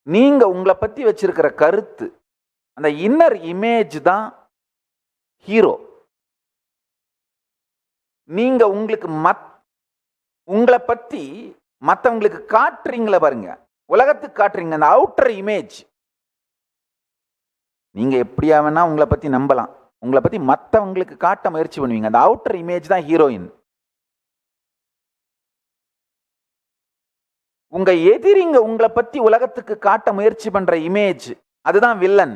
நீங்க உங்களை பத்தி வச்சிருக்கிற கருத்து, அந்த இன்னர் இமேஜ் தான் ஹீரோ. நீங்க உங்களுக்கு உங்களை பத்தி மற்றவங்களுக்கு காட்டுறீங்களா பாருங்க, உலகத்துக்கு காட்டுறீங்க அந்த அவுட்டர் இமேஜ். நீங்க எப்படியா வேணா உங்களை பத்தி நம்பலாம், உங்களை பத்தி மற்றவங்களுக்கு காட்ட முயற்சி பண்ணுவீங்க. அந்த அவுட்டர் இமேஜ் தான் ஹீரோயின். உங்க எதிரிங்க உங்களை பத்தி உலகத்துக்கு காட்ட முயற்சி பண்ற இமேஜ் அதுதான் வில்லன்.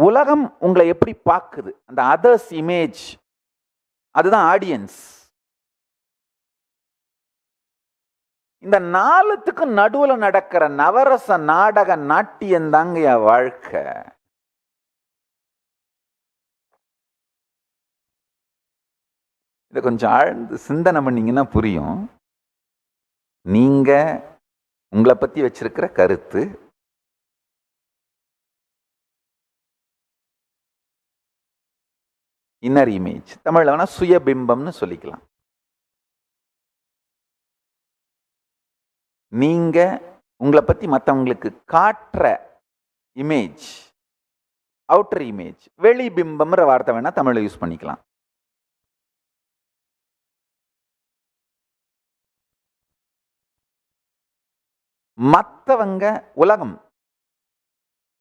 உலகம் உங்களை எப்படி பார்க்குது, அந்த அதர்ஸ் இமேஜ் அதுதான் ஆடியன்ஸ். இந்த 4த்துக்கு நடுவுல நடக்கிற நவரச நாடக நாட்டியம் தாங்க என் வாழ்க்கை. இதை கொஞ்சம் ஆழ்ந்து சிந்தனை பண்ணீங்கன்னா புரியும். நீங்க உங்களை பத்தி வச்சிருக்கிற கருத்து, இன்னர் இமேஜ், தமிழ்ல வேணா சுயபிம்பம்னு சொல்லிக்கலாம். நீங்க உங்களை பத்தி மற்றவங்களுக்கு காட்டுற இமேஜ் அவுட்டர் இமேஜ், வெளி பிம்பம்ன்ற வார்த்தை வேணா தமிழ்ல யூஸ் பண்ணிக்கலாம். மற்றவங்க உலகம்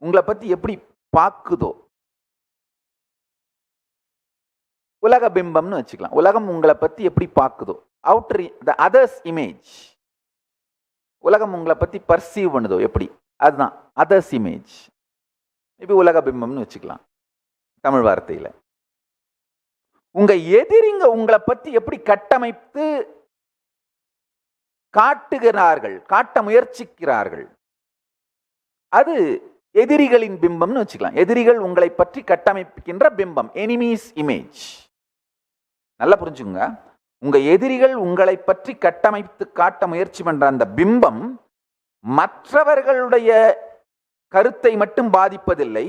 உங்களை பத்தி எப்படி பார்க்குதோ உலக பிம்பம்னு வச்சுக்கலாம். உலகம் உங்களை பத்தி எப்படி பார்க்குதோ, அவுட்டர் த அதர்ஸ் இமேஜ். உலகம் உங்களை பத்தி பர்சீவ் பண்ணுதோ எப்படி, அதுதான் அதர்ஸ் இமேஜ். இப்ப உலக பிம்பம்னு வச்சுக்கலாம் தமிழ் வார்த்தையில. உங்க எதிரிங்க உங்களை பத்தி எப்படி கட்டமைத்து காட்டுகிறார்கள், காட்ட முயற்சிக்கிறார்கள், அது எதிரிகளின் பிம்பம்னு வச்சுக்கலாம். எதிரிகள் உங்களை பற்றி கட்டமைக்கின்ற பிம்பம், எனிமீஸ் இமேஜ். நல்லா புரிஞ்சுங்க. உங்க எதிரிகள் உங்களை பற்றி கட்டமைத்து காட்ட முயற்சி பண்ற அந்த பிம்பம் மற்றவர்களுடைய கருத்தை மட்டும் பாதிப்பதில்லை,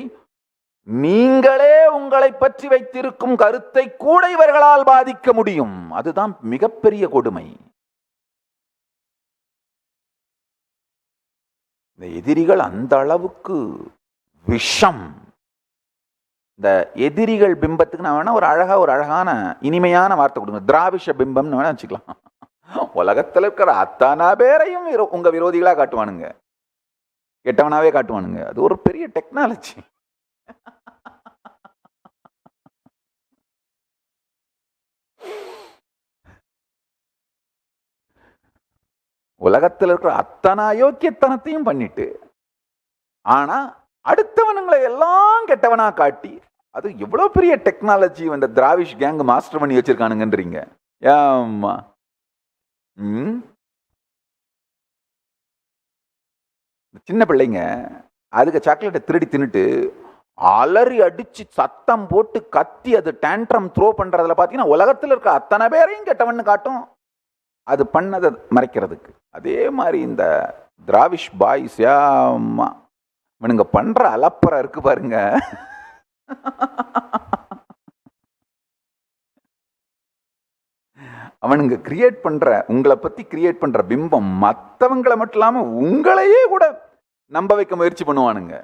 நீங்களே உங்களை பற்றி வைத்திருக்கும் கருத்தை கூட இவர்களால் பாதிக்க முடியும். அதுதான் மிகப்பெரிய கொடுமை. இந்த எதிரிகள் அந்த அளவுக்கு விஷம். இந்த எதிரிகள் பிம்பத்துக்கு நான் வேணா ஒரு அழகான இனிமையான வார்த்தை கொடுங்க, திராவிஷ பிம்பம்னு வேணா வச்சுக்கலாம். உலகத்தில் இருக்கிற அத்தனை பேரையும் உங்க விரோதிகளா காட்டுவானுங்க, கெட்டவனாவே காட்டுவானுங்க. அது ஒரு பெரிய டெக்னாலஜி. உலகத்தில் இருக்கிற அத்தனை அயோக்கியத்தனத்தையும் பண்ணிட்டு ஆனா அடுத்தவனுங்களை எல்லாம் கெட்டவனா காட்டி, அது எவ்வளவு பெரிய டெக்னாலஜி இந்த திராவிஷ் கேங் மாஸ்டர் பண்ணி வச்சிருக்கானுங்கன்றீங்க. ஏம்மா சின்ன பிள்ளைங்க அதுக்கு சாக்லேட்டை திருடி தின்னுட்டு அலறி அடிச்சு சத்தம் போட்டு கத்தி அது டேண்ட்ரம் த்ரோ பண்றதுல பாத்தீங்கன்னா உலகத்தில் இருக்க அத்தனை பேரையும் கெட்டவன்னு காட்டும், அது பண்ணதை மறைக்கிறதுக்கு. அதே மாதிரி இந்த திராவிஷ் பாய்ஸ் ஏம்மா இவனுங்க பண்ற அலப்பறை இருக்கு பாருங்க. அவனுங்க கிரியேட் பண்ற, உங்களை பத்தி கிரியேட் பண்ற பிம்பம் மற்றவங்களை மட்டும் இல்லாம உங்களையே கூட நம்ப வைக்க முயற்சி பண்ணுவானுங்க.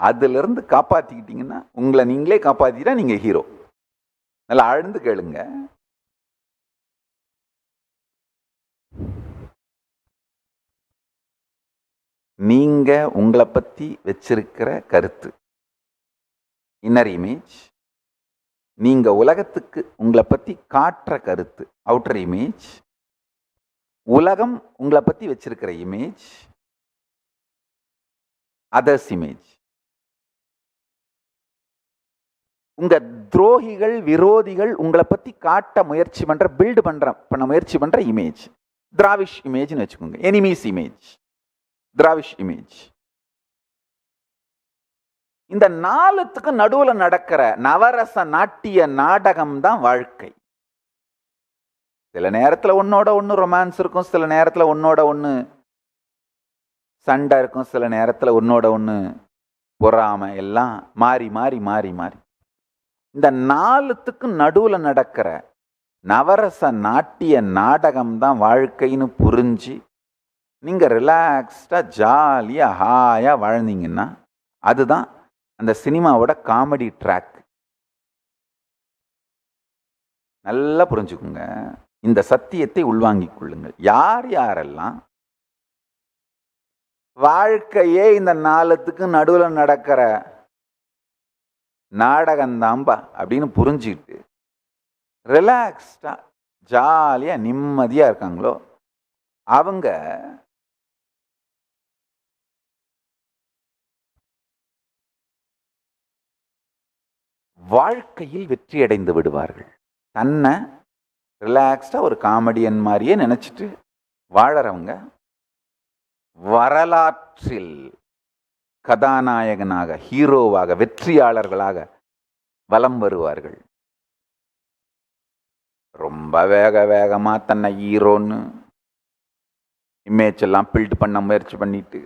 அதுல இருந்து காப்பாத்திக்கிட்டீங்கன்னா, உங்களை நீங்களே காப்பாத்திட்டா நீங்க ஹீரோ. நல்லா ஆழ்ந்து கேளுங்க. நீங்க உங்களை பத்தி வச்சிருக்கிற கருத்து இன்னர் இமேஜ், நீங்க உலகத்துக்கு உங்களை பத்தி காட்டுற கருத்து அவுட்டர் இமேஜ், உலகம் உங்களை பத்தி வச்சிருக்கிற இமேஜ் அதர்ஸ் இமேஜ். உங்க துரோகிகள் விரோதிகள் உங்களை பத்தி காட்ட முயற்சி பண்ற பண்ண முயற்சி பண்ற இமேஜ் திராவிஷ் இமேஜ்னு வச்சுக்கோங்க. எனிமீஸ் இமேஜ் திராவிஷ் இமேஜ். இந்த நாலுத்துக்கு நடுவுல நடக்கிற நவரச நாட்டிய நாடகம் தான் வாழ்க்கை. சில நேரத்துல ஒன்னோட ஒண்ணு ரொமான்ஸ் இருக்கும், சில நேரத்துல ஒன்னோட ஒண்ணு சண்டை இருக்கும், சில நேரத்துல ஒன்னோட ஒண்ணு பொறாமை, எல்லாம் மாறி மாறி மாறி மாறி இந்த நாலுத்துக்கு நடுவுல நடக்கிற நவரச நாட்டிய நாடகம் தான் வாழ்க்கைன்னு புரிஞ்சு நீங்க ரிலாக்ஸ்டா ஜாலியா ஹாயா வாழ்ந்தீங்கன்னா அதுதான் அந்த சினிமாவோட காமெடி ட்ராக். நல்லா புரிஞ்சுக்குங்க, இந்த சத்தியத்தை உள்வாங்கிக் கொள்ளுங்கள். யார் யாரெல்லாம் வாழ்க்கையே இந்த நாலுத்துக்கு நடுவுல நடக்கிற நாடகந்தாம்பா அப்படின்னு புரிஞ்சுக்கிட்டு ரிலாக்ஸ்டா ஜாலியா நிம்மதியா இருக்காங்களோ அவங்க வாழ்க்கையில் வெற்றி அடைந்து விடுவார்கள். தன்னை ரிலாக்ஸ்டா ஒரு காமெடியன் மாதிரியே நினைச்சிட்டு வாழறவங்க வரலாற்றில் கதாநாயகனாக, ஹீரோவாக, வெற்றியாளர்களாக வலம் வருவார்கள். ரொம்ப வேகமா தன்னை ஹீரோன்னு இமேஜ் எல்லாம் பில்ட் பண்ண முயற்சி பண்ணிட்டு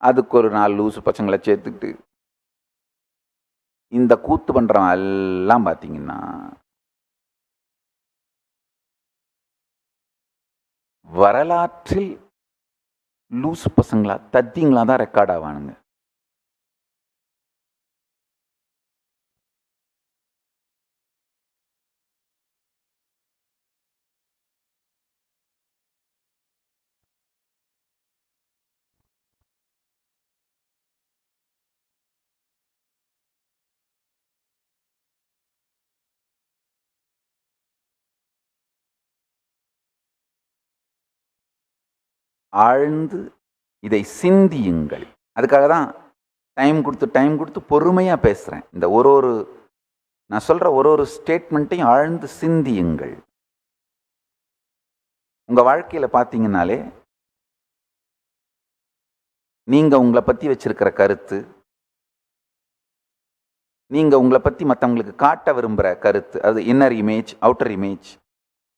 அதுக்கு ஒரு 4 லூசு பசங்களை சேர்த்துக்கிட்டு இந்த கூத்து பண்றவன் எல்லாம் பார்த்தீங்கன்னா வரலாற்றில் லூசு பசங்களா தத்திங்களா தான் ரெக்கார்ட் ஆவானுங்க. ஆழ்ந்து இதை சிந்தியுங்கள். அதுக்காக தான் டைம் கொடுத்து பொறுமையாக பேசுகிறேன். இந்த நான் சொல்கிற ஒரு ஸ்டேட்மெண்ட்டையும் ஆழ்ந்து சிந்தியுங்கள். உங்கள் வாழ்க்கையில் பார்த்தீங்கன்னாலே நீங்கள் உங்களை பற்றி வச்சிருக்கிற கருத்து, நீங்கள் உங்களை பற்றி மற்றவங்களுக்கு காட்ட விரும்புகிற கருத்து, அது இன்னர் இமேஜ் அவுட்டர் இமேஜ்,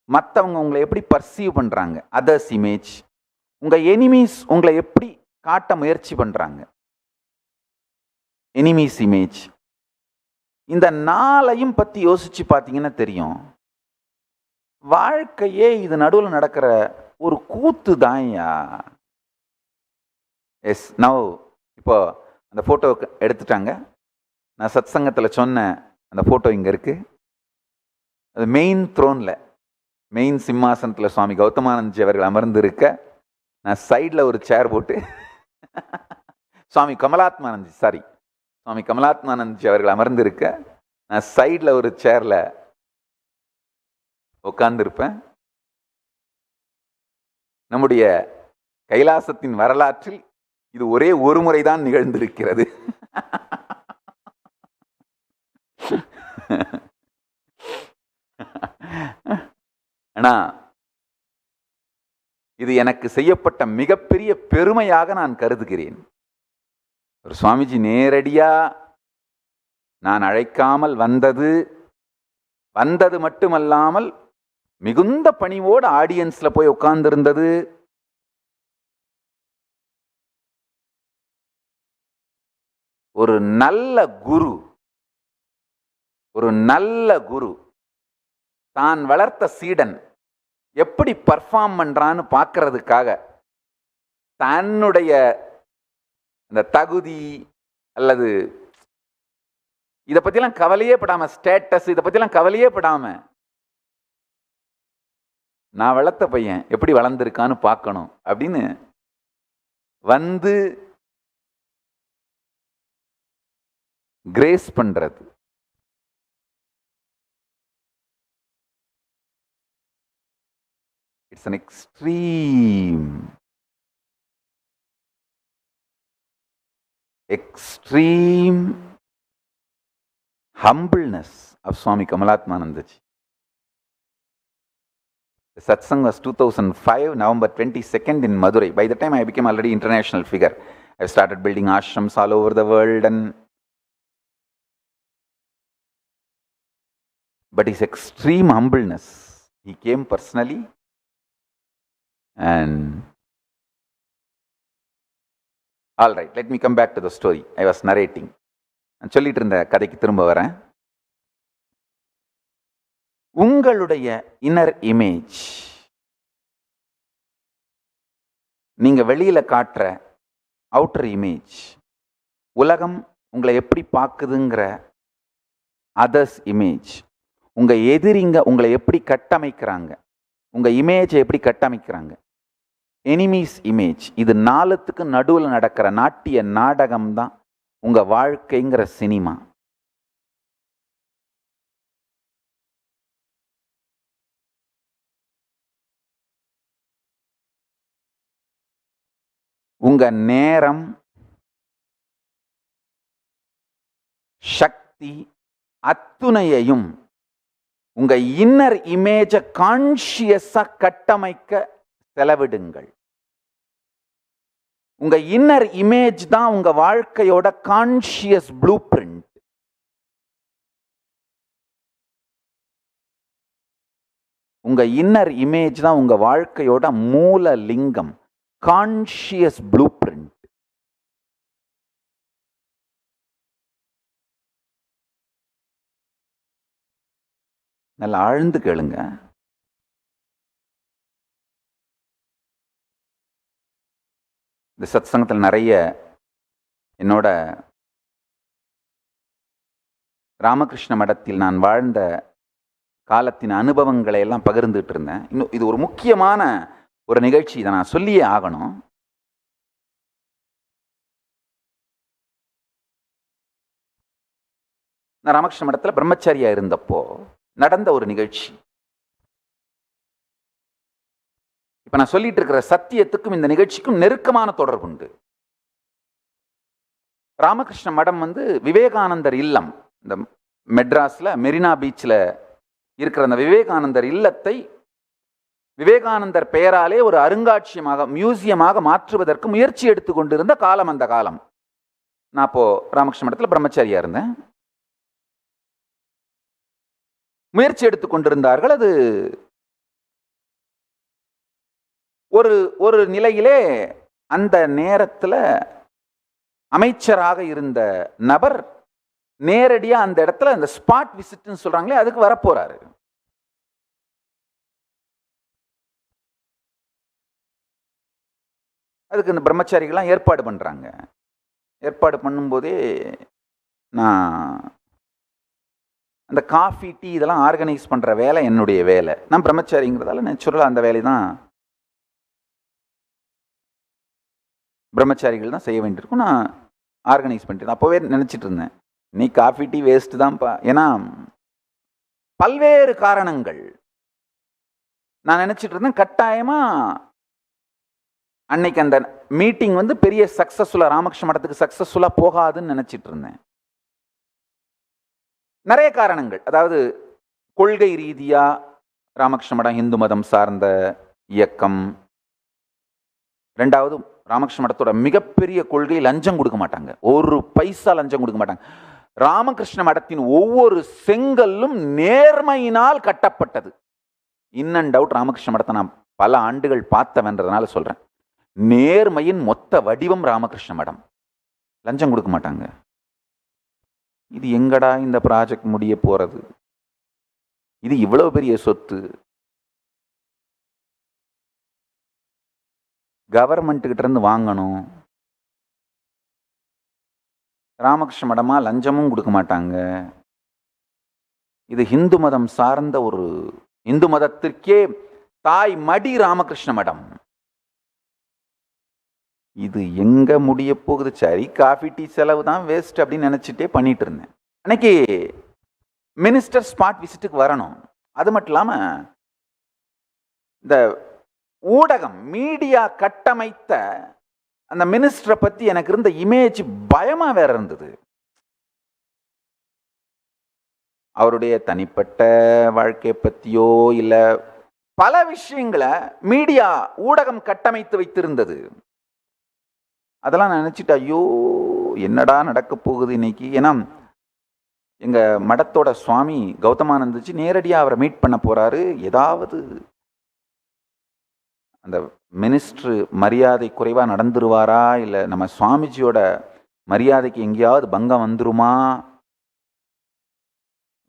மற்றவங்க உங்களை எப்படி பர்சீவ் பண்ணுறாங்க அதர்ஸ் இமேஜ், உங்கள் எனிமீஸ் உங்களை எப்படி காட்ட முயற்சி பண்ணுறாங்க எனிமீஸ் இமேஜ். இந்த 4ஐயும் பற்றி யோசிச்சு பார்த்தீங்கன்னா தெரியும், வாழ்க்கையே இது நடுவில் நடக்கிற ஒரு கூத்து தான்யா. எஸ், நவ் இப்போ அந்த ஃபோட்டோ எடுத்துட்டாங்க. நான் சத் சங்கத்தில் சொன்ன அந்த ஃபோட்டோ இங்கே இருக்கு. அது மெயின் த்ரோனில், மெயின் சிம்மாசனத்தில் சுவாமி கௌதமானந்த்ஜி அவர்கள் அமர்ந்து இருக்க, நான் சைடில் ஒரு சேர் போட்டு சுவாமி கமலாத்மானந்த்ஜி அவர்கள் அமர்ந்திருக்க, நான் சைடில் ஒரு சேர்ல உட்கார்ந்திருப்பேன். நம்முடைய கைலாசத்தின் வரலாற்றில் இது ஒரே ஒரு முறைதான் நிகழ்ந்திருக்கிறது. ஆனா இது எனக்கு செய்யப்பட்ட மிகப்பெரிய பெருமையாக நான் கருதுகிறேன். ஒரு சுவாமிஜி நேரடியா நான் அழைக்காமல் வந்தது மட்டுமல்லாமல் மிகுந்த பணிவோடு ஆடியன்ஸ்ல போய் உட்கார்ந்திருந்தது, ஒரு நல்ல குரு தான் வளர்த்த சீடன் எப்படி பர்ஃபார்ம் பண்றான்னு பார்க்கறதுக்காக தன்னுடைய அந்த தகுதி அல்லது இதை பத்திலாம் கவலையே படாம, ஸ்டேட்டஸ் இதை பத்திலாம் கவலையே படாம, நான் வளர்த்த பையன் எப்படி வளர்ந்துருக்கான்னு பார்க்கணும் அப்படின்னு வந்து கிரேஸ் பண்றது. It's an extreme humbleness of Swami Kamalatmanandaji. The satsang was 2005, November 22nd in Madurai. By the time I became already international figure, I started building ashrams all over the world, but his extreme humbleness, he came personally and all right, let me come back to the story I was narrating. நான் சொல்லிட்டு இருந்த கதைக்கு திரும்ப வரேன். உங்களுடைய inner image, நீங்க வெளியில காட்டுற அவுட்டர் இமேஜ், உலகம் உங்களை எப்படி பார்க்குதுங்கிற அதர்ஸ் இமேஜ், உங்க எதிரிங்க உங்களை எப்படி கட்டமைக்கிறாங்க, உங்க இமேஜை எப்படி கட்டமைக்கிறாங்க, எனிமீஸ் இமேஜ், இது நாலுத்துக்கு நடுவில் நடக்கிற நாட்டிய நாடகம் தான் உங்க வாழ்க்கைங்கிற சினிமா. உங்க நேரம், சக்தி அத்துணையையும் உங்க இன்னர் இமேஜை கான்ஷியஸா கட்டமைக்க செலவிடுங்கள். உங்க இன்னர் இமேஜ் தான் உங்க வாழ்க்கையோட கான்ஷியஸ் ப்ளூ பிரிண்ட். உங்க இன்னர் இமேஜ் தான் உங்க வாழ்க்கையோட மூல லிங்கம், கான்ஷியஸ் ப்ளூ பிரிண்ட். நல்லா ஆழ்ந்து கேளுங்க. இந்த சத் சங்கத்தில் நிறைய என்னோட ராமகிருஷ்ண மடத்தில் நான் வாழ்ந்த காலத்தின் அனுபவங்களை எல்லாம் பகிர்ந்துட்டு இருந்தேன். இன்னும் இது ஒரு முக்கியமான ஒரு நிகழ்ச்சி, இதை நான் சொல்லியே ஆகணும். நான் ராமகிருஷ்ண மடத்தில் பிரம்மச்சாரியா இருந்தப்போ நடந்த ஒரு நிகழ்ச்சி. இப்ப நான் சொல்லிட்டு இருக்கிற சத்தியத்துக்கும் இந்த நிகழ்ச்சிக்கும் நெருக்கமான தொடர்பு உண்டு. ராமகிருஷ்ண மடம் விவேகானந்தர் இல்லம், இந்த மெட்ராஸ்ல மெரினா பீச்ல இருக்கிற அந்த விவேகானந்தர் இல்லத்தை விவேகானந்தர் பெயராலே ஒரு அருங்காட்சியமாக, மியூசியமாக மாற்றுவதற்கு முயற்சி எடுத்து கொண்டிருந்த காலம் அந்த காலம். நான் அப்போ ராமகிருஷ்ண மடத்தில் பிரம்மச்சாரியா இருந்தேன். முயற்சி எடுத்து கொண்டிருந்தார்கள். அது ஒரு நிலையிலே அந்த நேரத்தில் அமைச்சராக இருந்த நபர் நேரடியா அந்த இடத்துல அந்த ஸ்பாட் விசிட்னு சொல்றாங்களே, அதுக்கு வரப்போறாரு. அதுக்கு இந்த பிரம்மச்சாரிகள்லாம் ஏற்பாடு பண்றாங்க. ஏற்பாடு பண்ணும்போதே நான் அந்த காஃபி டீ இதெல்லாம் ஆர்கனைஸ் பண்ற வேலை என்னுடைய வேலை. நான் பிரம்மச்சாரிங்கிறதால நேச்சுரலாக அந்த வேலை தான் பிரம்மச்சாரிகள் தான் செய்ய வேண்டியிருக்கும். நான் ஆர்கனைஸ் பண்ணிட்டு அப்போவே நினச்சிட்டு இருந்தேன், நீ காஃபி டீ வேஸ்ட்டு தான்ப்பா. ஏன்னா பல்வேறு காரணங்கள் நான் நினச்சிட்டு இருந்தேன். கட்டாயமாக அன்னைக்கு அந்த மீட்டிங் பெரிய சக்ஸஸ்ஃபுல்லாக, ராமகிருஷ்ண மடத்துக்கு சக்ஸஸ்ஃபுல்லாக போகாதுன்னு நினச்சிட்டு இருந்தேன். நிறைய காரணங்கள், அதாவது கொள்கை ரீதியாக ராமகிருஷ்ண மடம் இந்து மதம் சார்ந்த இயக்கம். ரெண்டாவது, ராமகிருஷ்ண மடத்தோட மிகப்பெரிய கொள்கை லஞ்சம் கொடுக்க மாட்டாங்க, ஒரு பைசா லஞ்சம் கொடுக்க மாட்டாங்க. ராமகிருஷ்ண மடத்தின் ஒவ்வொரு செங்கல்லும் நேர்மையினால் கட்டப்பட்டது. இன் அண்ட் அவுட் ராமகிருஷ்ண மடத்தை நான் பல ஆண்டுகள் பார்த்தவன்றதுனால சொல்றேன். நேர்மையின் மொத்த வடிவம் ராமகிருஷ்ண மடம். லஞ்சம் கொடுக்க மாட்டாங்க. இது எங்கடா இந்த ப்ராஜெக்ட் முடிய போறது? இது இவ்வளவு பெரிய சொத்து. கவர்மெண்ட் கிட்ட இருந்து வாங்கணும். ராமகிருஷ்ண மடமா லஞ்சமும் கொடுக்க மாட்டாங்க. இது இந்து மதம் சார்ந்த ஒரு இந்து மதத்திற்கே தாய் மடி ராமகிருஷ்ண மடம். இது எங்க முடிய போகுது? சரி, காஃபி டீ செலவு தான் வேஸ்ட் அப்படின்னு நினைச்சிட்டே பண்ணிட்டு இருந்தேன். அன்னைக்கு மினிஸ்டர் ஸ்பாட் விசிட்டுக்கு வரணும். அது மட்டும் இல்லாம இந்த ஊடகம் மீடியா கட்டமைத்த அந்த மினிஸ்டரை பத்தி எனக்கு இருந்த இமேஜ் பயமா வேற இருந்தது. அவருடைய தனிப்பட்ட வாழ்க்கை பத்தியோ இல்ல பல விஷயங்களை மீடியா ஊடகம் கட்டமைத்து வைத்திருந்தது. அதெல்லாம் நான் நினைச்சிட்டு ஐயோ என்னடா நடக்க போகுது இன்னைக்கு. ஏன்னா எங்க மடத்தோட சுவாமி கௌதமானந்தஜி நேரடியாக அவரை மீட் பண்ண போறாரு. ஏதாவது அந்த மினிஸ்டர் மரியாதை குறைவா நடந்துருவாரா, இல்லை நம்ம சுவாமிஜியோட மரியாதைக்கு எங்கேயாவது பங்கம் வந்துருமா,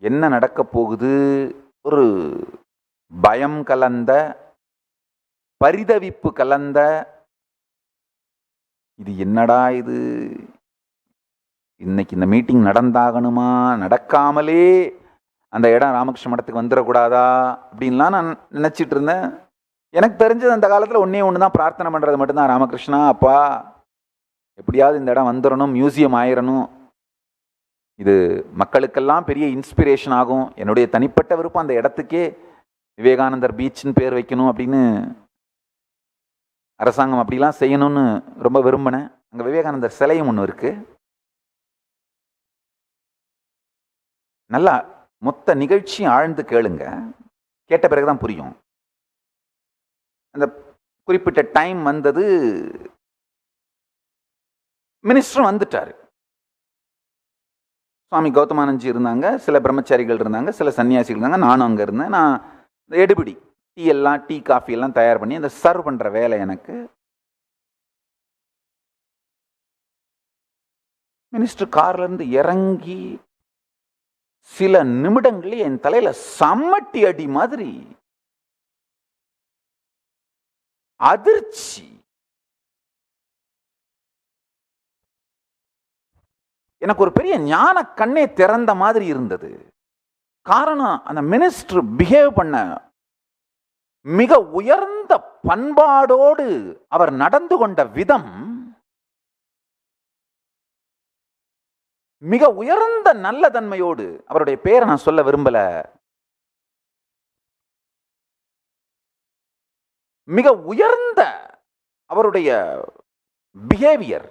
என்ன நடக்க போகுது? ஒரு பயம் கலந்த பரிதவிப்பு கலந்த இது என்னடா இது, இன்னைக்கு இந்த மீட்டிங் நடந்தாகணுமா, நடக்காமலே அந்த இடம் ராமகிருஷ்ண மடத்துக்கு வந்துடக்கூடாதா அப்படின்லாம் நான் நினச்சிட்டு இருந்தேன். எனக்கு தெரிஞ்சது அந்த காலத்தில் ஒன்றே ஒன்று தான், பிரார்த்தனை பண்ணுறது மட்டும்தான். ராமகிருஷ்ணா அப்பா எப்படியாவது இந்த இடம் வந்துடணும், மியூசியம் ஆயிரணும், இது மக்களுக்கெல்லாம் பெரிய இன்ஸ்பிரேஷன் ஆகும். என்னுடைய தனிப்பட்ட விருப்பம் அந்த இடத்துக்கே விவேகானந்தர் பீச்னு பேர் வைக்கணும் அப்படின்னு, அரசாங்கம் அப்படிலாம் செய்யணும்னு ரொம்ப விரும்பினேன். அங்கே விவேகானந்தர் சிலையும் ஒன்று இருக்கு. நல்லா மொத்த நிகழ்ச்சியும் ஆழ்ந்து கேளுங்க, கேட்ட பிறகுதான் புரியும். அந்த குறிப்பிட்ட டைம் வந்தது, மினிஸ்டரும் வந்துட்டாரு. சுவாமி கௌதமானந்த்ஜி இருந்தாங்க, சில பிரம்மச்சாரிகள் இருந்தாங்க, சில சன்னியாசிகள் இருந்தாங்க, நானும் அங்கே இருந்தேன். நான் எடுபிடி டீ காஃபி எல்லாம் தயார் பண்ணி அந்த சர்வ் பண்ணுற வேலை எனக்கு. மினிஸ்டர் கார்ல இருந்து இறங்கி சில நிமிடங்களே என் தலையில சம்மட்டி அடி மாதிரி அதிர்ச்சி. எனக்கு ஒரு பெரிய ஞான கண்ணே திறந்த மாதிரி இருந்தது. காரணம், அந்த மினிஸ்டர் பிஹேவ் பண்ண மிக உயர்ந்த பண்பாடோடு அவர் நடந்து கொண்ட விதம், மிக உயர்ந்த நல்ல தன்மையோடு, அவருடைய பேரை நான் சொல்ல விரும்பல, மிக உயர்ந்த அவருடைய பிஹேவியர்.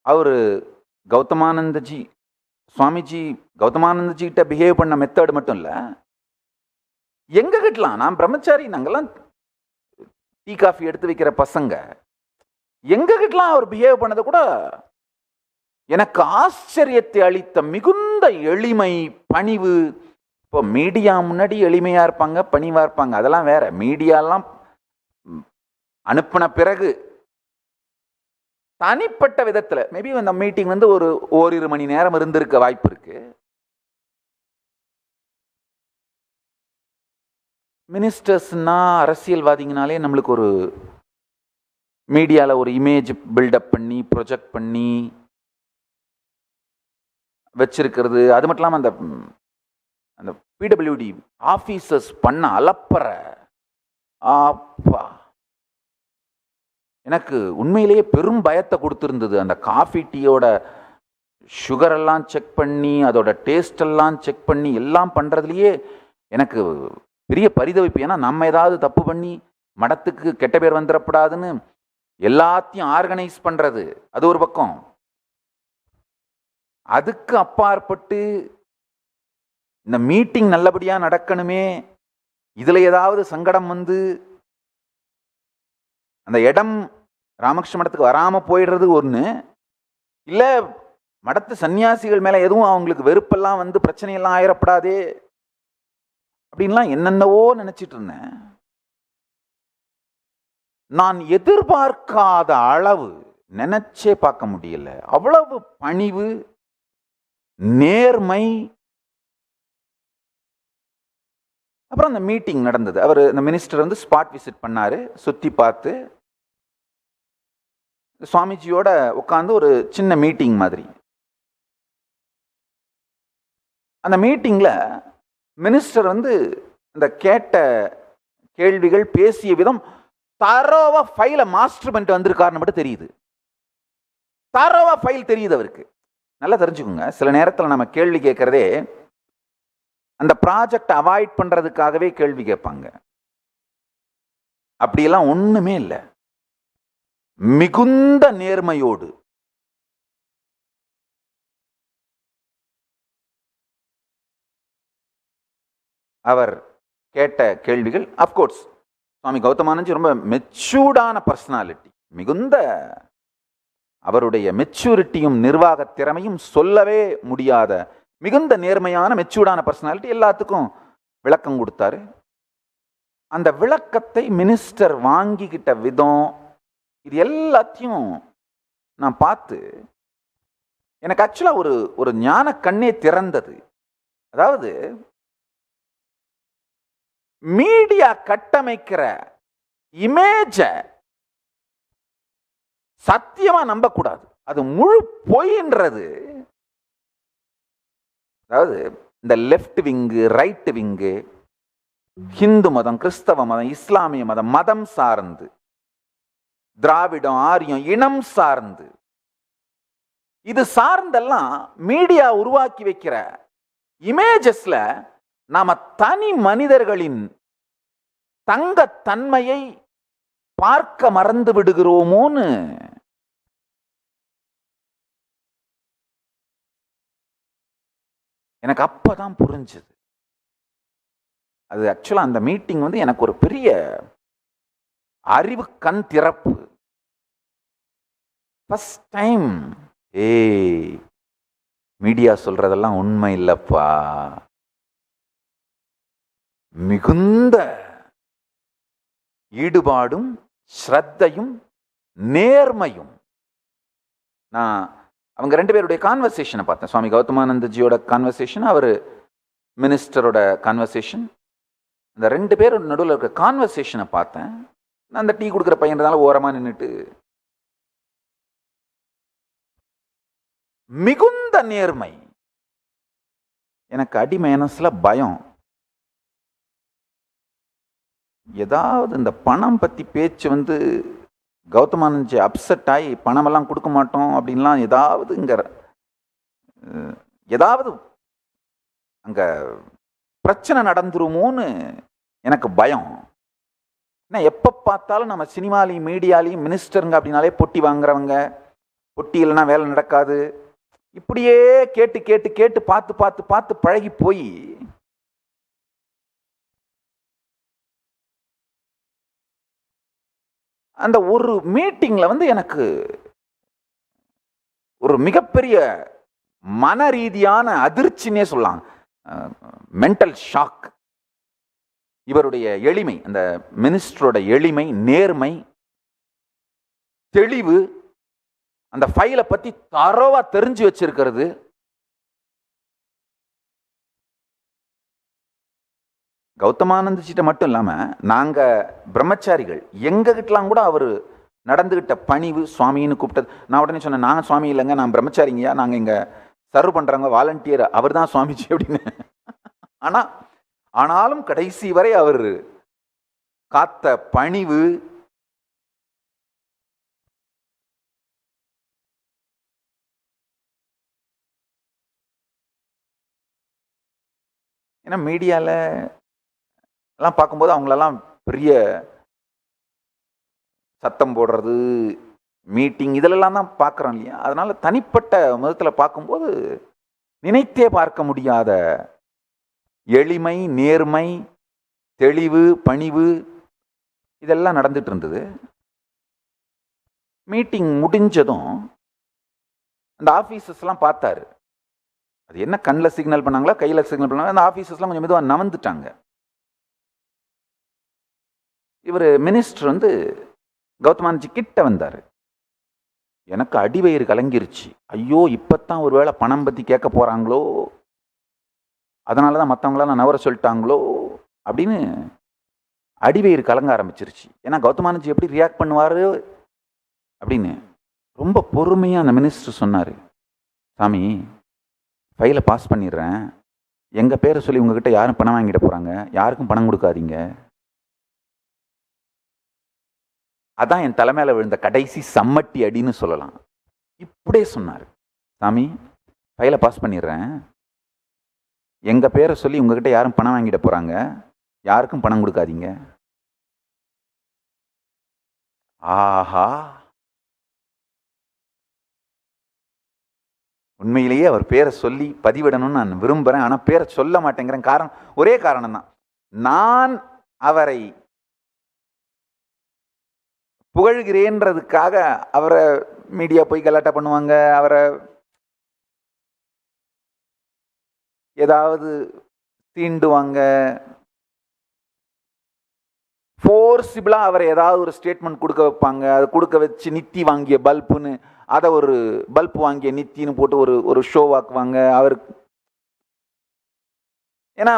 அவரு கௌதமானந்தஜி சுவாமிஜி கௌதமானந்தஜி கிட்ட பிஹேவ் பண்ண மெத்தட் மட்டும் இல்ல, எங்க கிட்டலாம், நான் பிரம்மச்சாரி, நாங்கெல்லாம் டீ காஃபி எடுத்து வைக்கிற பசங்க, எங்க கிட்டலாம் அவர் பிஹேவ் பண்ணது கூட எனக்கு ஆச்சரியத்தை அளித்த மிகுந்த எளிமை, பணிவு. இப்போ மீடியா முன்னாடி எளிமையா இருப்பாங்க, பணிவா இருப்பாங்க, அதெல்லாம் வேற. மீடியாலாம் அனுப்பின பிறகு தனிப்பட்ட விதத்துல மேபி அந்த மீட்டிங் வந்து ஒரு ஓரிரு மணி நேரம் இருந்திருக்க வாய்ப்பு இருக்கு. மினிஸ்டர்ஸ்னா, அரசியல்வாதிங்கனாலே நம்மளுக்கு ஒரு மீடியால ஒரு இமேஜ் பில்டப் பண்ணி ப்ரொஜெக்ட் பண்ணி வச்சிருக்கிறது. அது மட்டும் இல்லாமல் அந்த பிடபிள்யூடி ஆஃபீஸர்ஸ் பண்ண அலப்பற, அப்பா எனக்கு உண்மையிலேயே பெரும் பயத்தை கொடுத்துருந்தது. அந்த காஃபி டீயோட சுகர் எல்லாம் செக் பண்ணி, அதோட டேஸ்ட் எல்லாம் செக் பண்ணி, எல்லாம் பண்ணுறதுலையே எனக்கு பெரிய பரிதவிப்பு. ஏன்னா நம்ம ஏதாவது தப்பு பண்ணி மடத்துக்கு கெட்ட பேர் வந்துடக்கூடாதுன்னு எல்லாத்தையும் ஆர்கனைஸ் பண்ணுறது அது ஒரு பக்கம். அதுக்கு அப்பாற்பட்டு இந்த மீட்டிங் நல்லபடியாக நடக்கணுமே, இதில் ஏதாவது சங்கடம் வந்து அந்த இடம் ராமகிருஷ்ண மடத்துக்கு வராமல் போயிடுறது ஒன்று, இல்லை மடத்து சன்னியாசிகள் மேலே எதுவும் அவங்களுக்கு வெறுப்பெல்லாம் வந்து பிரச்சனையெல்லாம் ஆயிடப்படாதே அப்படின்லாம் என்னென்னவோ நினச்சிட்டு இருந்தேன். நான் எதிர்பார்க்காத அளவு, நினைச்சே பார்க்க முடியல, அவ்வளவு பணிவு, நேர்மை, அப்புறம் அந்த மீட்டிங் நடந்தது. அவர் இந்த மினிஸ்டர் வந்து ஸ்பாட் விசிட் பண்ணாரு, சுற்றி பார்த்து சுவாமிஜியோட உட்காந்து ஒரு சின்ன மீட்டிங் மாதிரி. அந்த மீட்டிங்கில் மினிஸ்டர் வந்து இந்த கேட்ட கேள்விகள் பேசிய விதம் தரோவா ஃபைல மாஸ்டர் பண்ணிட்டு வந்திருக்காருன்னு மட்டும் தெரியுது. தரோவா ஃபைல் தெரியுது அவருக்கு. நல்லா தெரிஞ்சுக்கோங்க, சில நேரத்தில் நம்ம கேள்வி கேட்கறதே அந்த ப்ராஜெக்ட் அவாய்ட் பண்றதுக்காகவே கேள்வி கேட்பாங்க. அப்படியெல்லாம் ஒண்ணுமே இல்லை. மிகுந்த நேர்மையோடு அவர் கேட்ட கேள்விகள், அப்கோர்ஸ் சுவாமி கௌதமானந்த்ஜி ரொம்ப மெச்சூர்டான பர்சனாலிட்டி. மிகுந்த அவருடைய மெச்சூரிட்டியும் நிர்வாக திறமையும் சொல்லவே முடியாத மிகுந்த நேர்மையான மெச்சூர்டான பர்சனாலிட்டி. எல்லாத்துக்கும் விளக்கம் கொடுத்தாரு. அந்த விளக்கத்தை மினிஸ்டர் வாங்கிக்கிட்ட விதம், இது எல்லாத்தையும் நான் பார்த்து எனக்கு ஆக்சுவலாக ஒரு ஞான கண்ணே திறந்தது. அதாவது மீடியா கட்டமைக்கிற இமேஜ சத்தியமா நம்பக்கூடாது. அது முழு பொய்ன்றது. அதாவது இந்த left wing, right wing, Hindu மதம், கிறிஸ்தவ மதம், இஸ்லாமிய மதம், மதம் சார்ந்து, திராவிடம், ஆரியம், இனம் சார்ந்து, இது சார்ந்தெல்லாம் மீடியா உருவாக்கி வைக்கிற இமேஜஸ்ல நாம தனி மனிதர்களின் தங்கத்தன்மையை பார்க்க மறந்து விடுகிறோமோன்னு எனக்கு அப்பதான் புரிஞ்சது. அது ஆக்சுவலா அந்த மீட்டிங் வந்து எனக்கு ஒரு பெரிய அறிவு கண் திறப்பு. ஃபர்ஸ்ட் டைம் மீடியா சொல்றதெல்லாம் உண்மை இல்லப்பா, மிகுந்த ஈடுபாடும் ஸ்ரத்தையும் நேர்மையும். நான் அவங்க ரெண்டு பேருடைய கான்வர்சேஷனை பார்த்தேன். சுவாமி கௌதமானந்தஜியோட கான்வர்சேஷன், அவர் மினிஸ்டரோட கான்வர்சேஷன். இந்த ரெண்டு பேரோட நடுவில் இருக்க கான்வர்சேஷனை பார்த்தேன். நான் அந்த டீ கொடுக்குற பையன்றதால ஓரமா நின்றுட்டு, மிகுந்த நேர்மை. எனக்கு அடி மனசுல பயம். ஏதாவது இந்த பணம் பத்தி பேச்சு வந்து கௌதமானந்த்ஜி அப்செட் ஆகி பணமெல்லாம் கொடுக்க மாட்டோம் அப்படின்லாம் ஏதாவது அங்க பிரச்சனை நடந்துருமோன்னு எனக்கு பயம். ஏன்னா எப்ப பார்த்தாலும் நம்ம சினிமாலையும் மீடியாலையும் மினிஸ்டருங்க அப்படின்னாலே பொட்டி வாங்குறவங்க, பொட்டி இல்லைன்னா வேலை நடக்காது, இப்படியே கேட்டு கேட்டு கேட்டு பார்த்து பார்த்து பார்த்து பழகி போய் அந்த ஒரு மீட்டிங்ல வந்து எனக்கு ஒரு மிகப்பெரிய மன ரீதியான அதிர்ச்சினே சொல்லலாம், மென்டல் ஷாக். இவருடைய எளிமை, அந்த மினிஸ்டரோட எளிமை, நேர்மை, தெளிவு, அந்த ஃபைலை பத்தி தரோவா தெரிஞ்சு வச்சிருக்கிறது. கௌதமானந்தஜிட்ட மட்டும் இல்லாம நாங்க பிரம்மச்சாரிகள் எங்க கிட்டலாம் கூட அவர் நடந்துகிட்ட பணிவு, சுவாமின்னு கூப்பிட்டது. நான் உடனே சொன்னேன், நாங்க சுவாமி இல்லைங்க, நான் பிரம்மச்சாரிங்கயா, நாங்க இங்க சர்வ் பண்றவங்க, வாலண்டியர், அவர் தான் சுவாமிஜி அப்படின்னு. ஆனாலும் கடைசி வரை அவர் காத்த பணிவு, ஏன்னா மீடியால எல்லாம் பார்க்கும்போது அவங்களெல்லாம் பெரிய சத்தம் போடுறது, மீட்டிங், இதிலெல்லாம் தான் பார்க்குறோம் இல்லையா. அதனால தனிப்பட்ட மதத்தில் பார்க்கும்போது நினைத்தே பார்க்க முடியாத எளிமை, நேர்மை, தெளிவு, பணிவு, இதெல்லாம் நடந்துட்டு இருந்தது. மீட்டிங் முடிஞ்சதும் அந்த ஆஃபீஸர்ஸ்லாம் பார்த்தாரு. அது என்ன கண்ணில் சிக்னல் பண்ணாங்களா கையில் சிக்னல் பண்ணாங்களா, அந்த ஆஃபீஸர்ஸ்லாம் கொஞ்சம் மெதுவாக நவந்துட்டாங்க. இவர் மினிஸ்டர் வந்து கௌதமானந்த்ஜி கிட்ட வந்தார். எனக்கு அடிவயிறு கலங்கிருச்சு. ஐயோ, இப்பத்தான் ஒரு வேளை பணம் பற்றி கேட்க போகிறாங்களோ, அதனால தான் மற்றவங்களாம் நவர சொல்லிட்டாங்களோ அப்படின்னு அடிவயிறு கலங்க ஆரம்பிச்சிருச்சு. ஏன்னா கௌதமானந்த்ஜி எப்படி ரியாக்ட் பண்ணுவாரு அப்படின்னு. ரொம்ப பொறுமையாக அந்த மினிஸ்டர் சொன்னார், சாமி ஃபைலை பாஸ் பண்ணிடுறேன், எங்கள் பேரை சொல்லி உங்ககிட்ட யாரும் பணம் வாங்கிட போகிறாங்க, யாருக்கும் பணம் கொடுக்காதீங்க. அதான் என் தலைமையில் விழுந்த கடைசி சம்மட்டி அடின்னு சொல்லலாம். இப்படியே சொன்னார், சாமி ஃபைலை பாஸ் பண்ணிடுறேன், எங்கள் பேரை சொல்லி உங்ககிட்ட யாரும் பணம் வாங்கிட போகிறாங்க, யாருக்கும் பணம் கொடுக்காதீங்க. ஆஹா, உண்மையிலேயே அவர் பேரை சொல்லி பதிவிடணும்னு நான் விரும்புகிறேன், ஆனால் பேரை சொல்ல மாட்டேங்கிறேன். காரணம் ஒரே காரணம் தான், நான் அவரை புகழ்கிறேன்றதுக்காக அவரை மீடியா போய் கலாட்டா பண்ணுவாங்க, அவரை ஏதாவது தீண்டுவாங்க, ஃபோர்ஸிபிளாக அவரை ஏதாவது ஒரு ஸ்டேட்மெண்ட் கொடுக்க வைப்பாங்க. அதை கொடுக்க வச்சு நித்தி வாங்கிய பல்புன்னு அதை ஒரு பல்ப் வாங்கிய நித்தின்னு போட்டு ஒரு ஷோவாக்குவாங்க அவருக்கு. ஏன்னா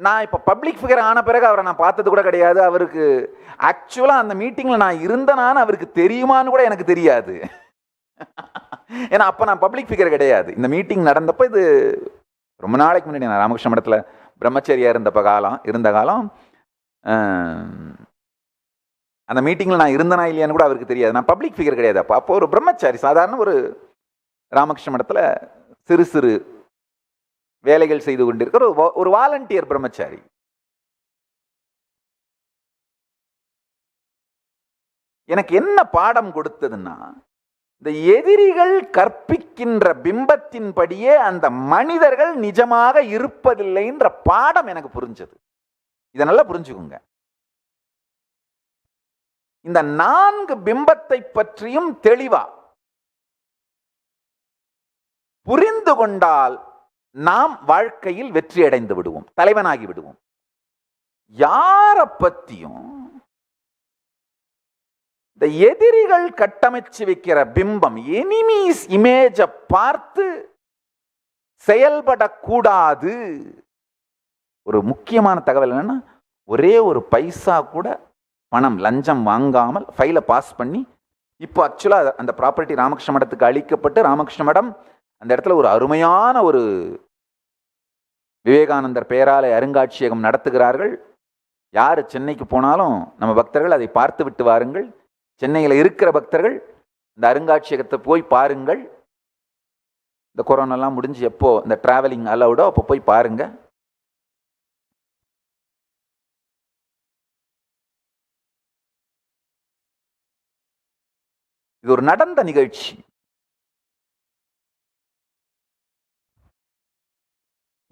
நான் இப்போ பப்ளிக் ஃபிகர் ஆன பிறகு அவரை நான் பார்த்தது கூட கிடையாது. அவருக்கு ஆக்சுவலாக அந்த மீட்டிங்கில் நான் இருந்தனான்னு அவருக்கு தெரியுமான்னு கூட எனக்கு தெரியாது. ஏன்னா அப்போ நான் பப்ளிக் ஃபிகர் கிடையாது. இந்த மீட்டிங் நடந்தப்போ, இது ரொம்ப நாளைக்கு முன்னாடி, நான் ராமகிருஷ்ண மடத்தில் பிரம்மச்சரியா இருந்த காலம் அந்த மீட்டிங்கில் நான் இருந்தனா இல்லையான்னு கூட அவருக்கு தெரியாது. நான் பப்ளிக் ஃபிகர் கிடையாது. அப்போ ஒரு பிரம்மச்சாரி, சாதாரண ஒரு ராமகிருஷ்ண மடத்தில் சிறு சிறு வேலைகள் செய்து கொண்டிருக்கிற ஒரு வாலண்டியர் பிரம்மச்சாரி. எனக்கு என்ன பாடம் கொடுத்ததுன்னா, இந்த எதிரிகள் கற்பிக்கின்ற பிம்பத்தின்படியே அந்த மனிதர்கள் நிஜமாக இருப்பதில்லைன்ற பாடம் எனக்கு புரிஞ்சது. இதை நல்லா புரிஞ்சுக்குங்க. இந்த 4 பிம்பத்தை பற்றியும் தெளிவா புரிந்து கொண்டால் நாம் வாழ்க்கையில் வெற்றி அடைந்து விடுவோம், தலைவனாகி விடுவோம். யார பத்தியும் இந்த எதிரிகள் கட்டமைச்சு வைக்கிற பிம்பம், எனிமீஸ் இமேஜ பார்த்து செயல்படக்கூடாது. ஒரு முக்கியமான தகவல் என்னன்னா, ஒரே ஒரு பைசா கூட பணம் லஞ்சம் வாங்காமல் ஃபைலை பாஸ் பண்ணி, இப்போ ஆக்சுவலாக அந்த ப்ராப்பர்ட்டி ராமகிருஷ்ண மடத்துக்கு அளிக்கப்பட்டு, ராமகிருஷ்ண மடம் அந்த இடத்துல ஒரு அருமையான ஒரு விவேகானந்தர் பெயராலே அருங்காட்சியகம் நடத்துகிறார்கள். யார் சென்னைக்கு போனாலும் நம்ம பக்தர்கள் அதை பார்த்து விட்டு வாருங்கள். சென்னையில் இருக்கிற பக்தர்கள் இந்த அருங்காட்சியகத்தை போய் பாருங்கள். இந்த கொரோனாலாம் முடிஞ்சு எப்போ இந்த டிராவலிங் அலவுடோ அப்போ போய் பாருங்க. இது ஒரு நடந்த நிகழ்ச்சி.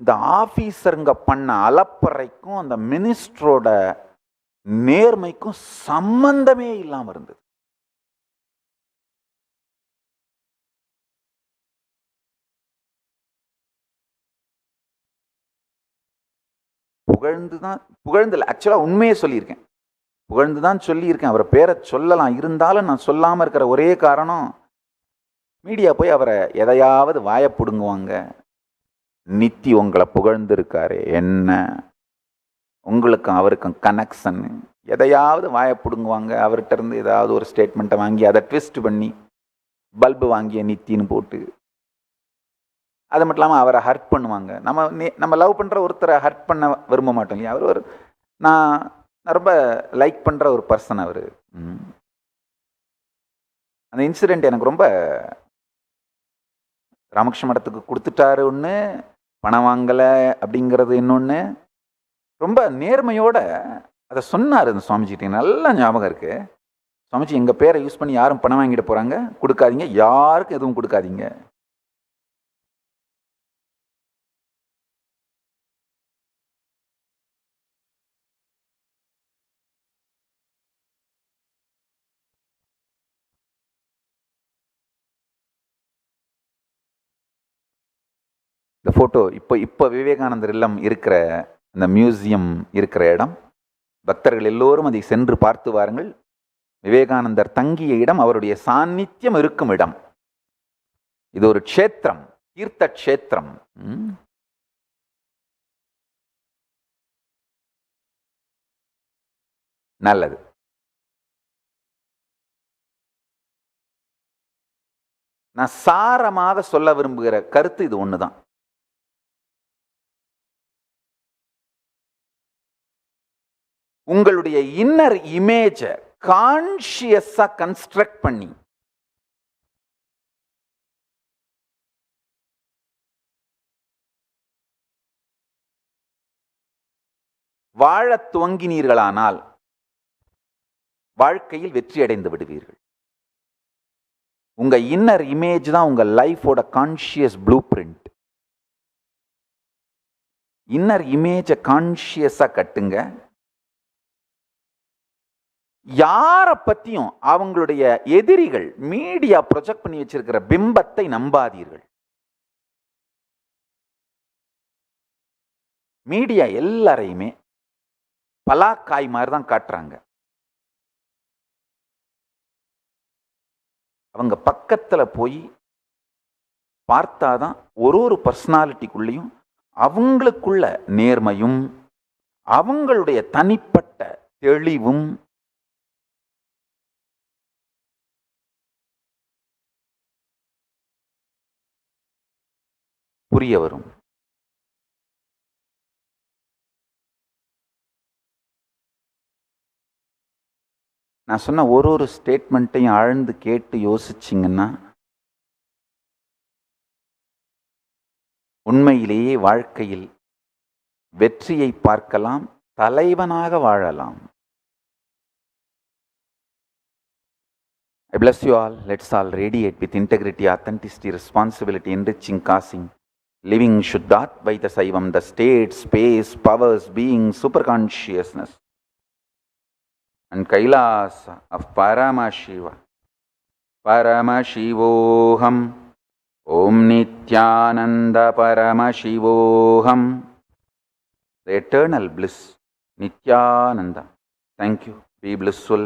இந்த ஆபீசருங்க பண்ண அலப்பறைக்கும் அந்த மினிஸ்டரோட நேர்மைக்கும் சம்பந்தமே இல்லாம இருந்தது. புகழ்ந்து ஆக்சுவலா உண்மையே சொல்லியிருக்கேன், புகழ்ந்துதான் சொல்லியிருக்கேன். அவரை பேரை சொல்லலாம், இருந்தாலும் நான் சொல்லாம இருக்கிற ஒரே காரணம், மீடியா போய் அவரை எதையாவது வாய புடுங்குவாங்க. நித்தி உங்களை புகழ்ந்து இருக்காரு, என்ன உங்களுக்கும் அவருக்கும் கனெக்ஷன், எதையாவது வாய புடுங்குவாங்க. அவர்கிட்ட இருந்து ஏதாவது ஒரு ஸ்டேட்மெண்ட்டை வாங்கி அதை ட்விஸ்ட் பண்ணி பல்பு வாங்கிய நித்தின்னு போட்டு, அது மட்டும் இல்லாமல் அவரை ஹர்ட் பண்ணுவாங்க. நம்ம லவ் பண்ணுற ஒருத்தரை ஹர்ட் பண்ண விரும்ப மாட்டோம் இல்லையா. அவர் ஒரு நான் ரொம்ப லைக் பண்ணுற ஒரு பர்சன் அவர். அந்த இன்சிடெண்ட் எனக்கு ரொம்ப, ராமகிருஷ்ண மடத்துக்கு கொடுத்துட்டாரு ஒன்று, பணம் வாங்கலை அப்படிங்கிறது இன்னொன்று. ரொம்ப நேர்மையோட அதை சொன்னார் அந்த சுவாமிஜிகிட்ட. நல்லா ஞாபகம் இருக்கு. சுவாமிஜி, எங்கள் பேரை யூஸ் பண்ணி யாரும் பணம் வாங்கிட்டு போகிறாங்க, கொடுக்காதீங்க, யாருக்கும் எதுவும் கொடுக்காதீங்க. இந்த ஃபோட்டோ இப்போ விவேகானந்தர் இல்லம் இருக்கிற அந்த மியூசியம் இருக்கிற இடம். பக்தர்கள் எல்லோரும் அதை சென்று பார்த்து வாருங்கள். விவேகானந்தர் தங்கிய இடம், அவருடைய சாநித்தியம் இருக்கும் இடம். இது ஒரு க்ஷேத்திரம், தீர்த்த க்ஷேத்திரம். நல்லது. நான் சாரமாக சொல்ல விரும்புகிற கருத்து இது ஒண்ணுதான். உங்களுடைய இன்னர் இமேஜ கான்ஷியஸா கன்ஸ்ட்ரக்ட் பண்ணி வாழ துவங்கினீர்களானால் வாழ்க்கையில் வெற்றி அடைந்து விடுவீர்கள். உங்க இன்னர் இமேஜ் தான் உங்க லைஃபோட கான்ஷியஸ் ப்ளூ பிரிண்ட். இன்னர் இமேஜ கான்ஷியஸா கட்டுங்க. யார பத்தியும் அவங்களுடைய எதிரிகள் மீடியா ப்ரொஜெக்ட் பண்ணி வச்சிருக்கிற பிம்பத்தை நம்பாதீர்கள். மீடியா எல்லாரையுமே பலாக்காய் மாதிரி தான் காட்டுறாங்க. அவங்க பக்கத்துல போய் பார்த்தாதான் ஒரு பர்சனாலிட்டிக்குள்ளேயும் அவங்களுக்குள்ள நேர்மையும் அவங்களுடைய தனிப்பட்ட தெளிவும் புரிய வரும். நான் சொன்ன ஒரு ஸ்டேட்மெண்ட்டையும் ஆழ்ந்து கேட்டு யோசிச்சிங்கன்னா உண்மையிலேயே வாழ்க்கையில் வெற்றியை பார்க்கலாம், தலைவனாக வாழலாம். I bless you all. Let's all radiate with integrity, authenticity, responsibility, enriching, causing, living Shuddhat Vaita Saivam, the state, space, powers, being, superconsciousness, and Kailasa of Paramashiva. Paramashivoham. Om Nityananda Paramashivoham. The eternal bliss. Nityananda. Thank you. Be blissful.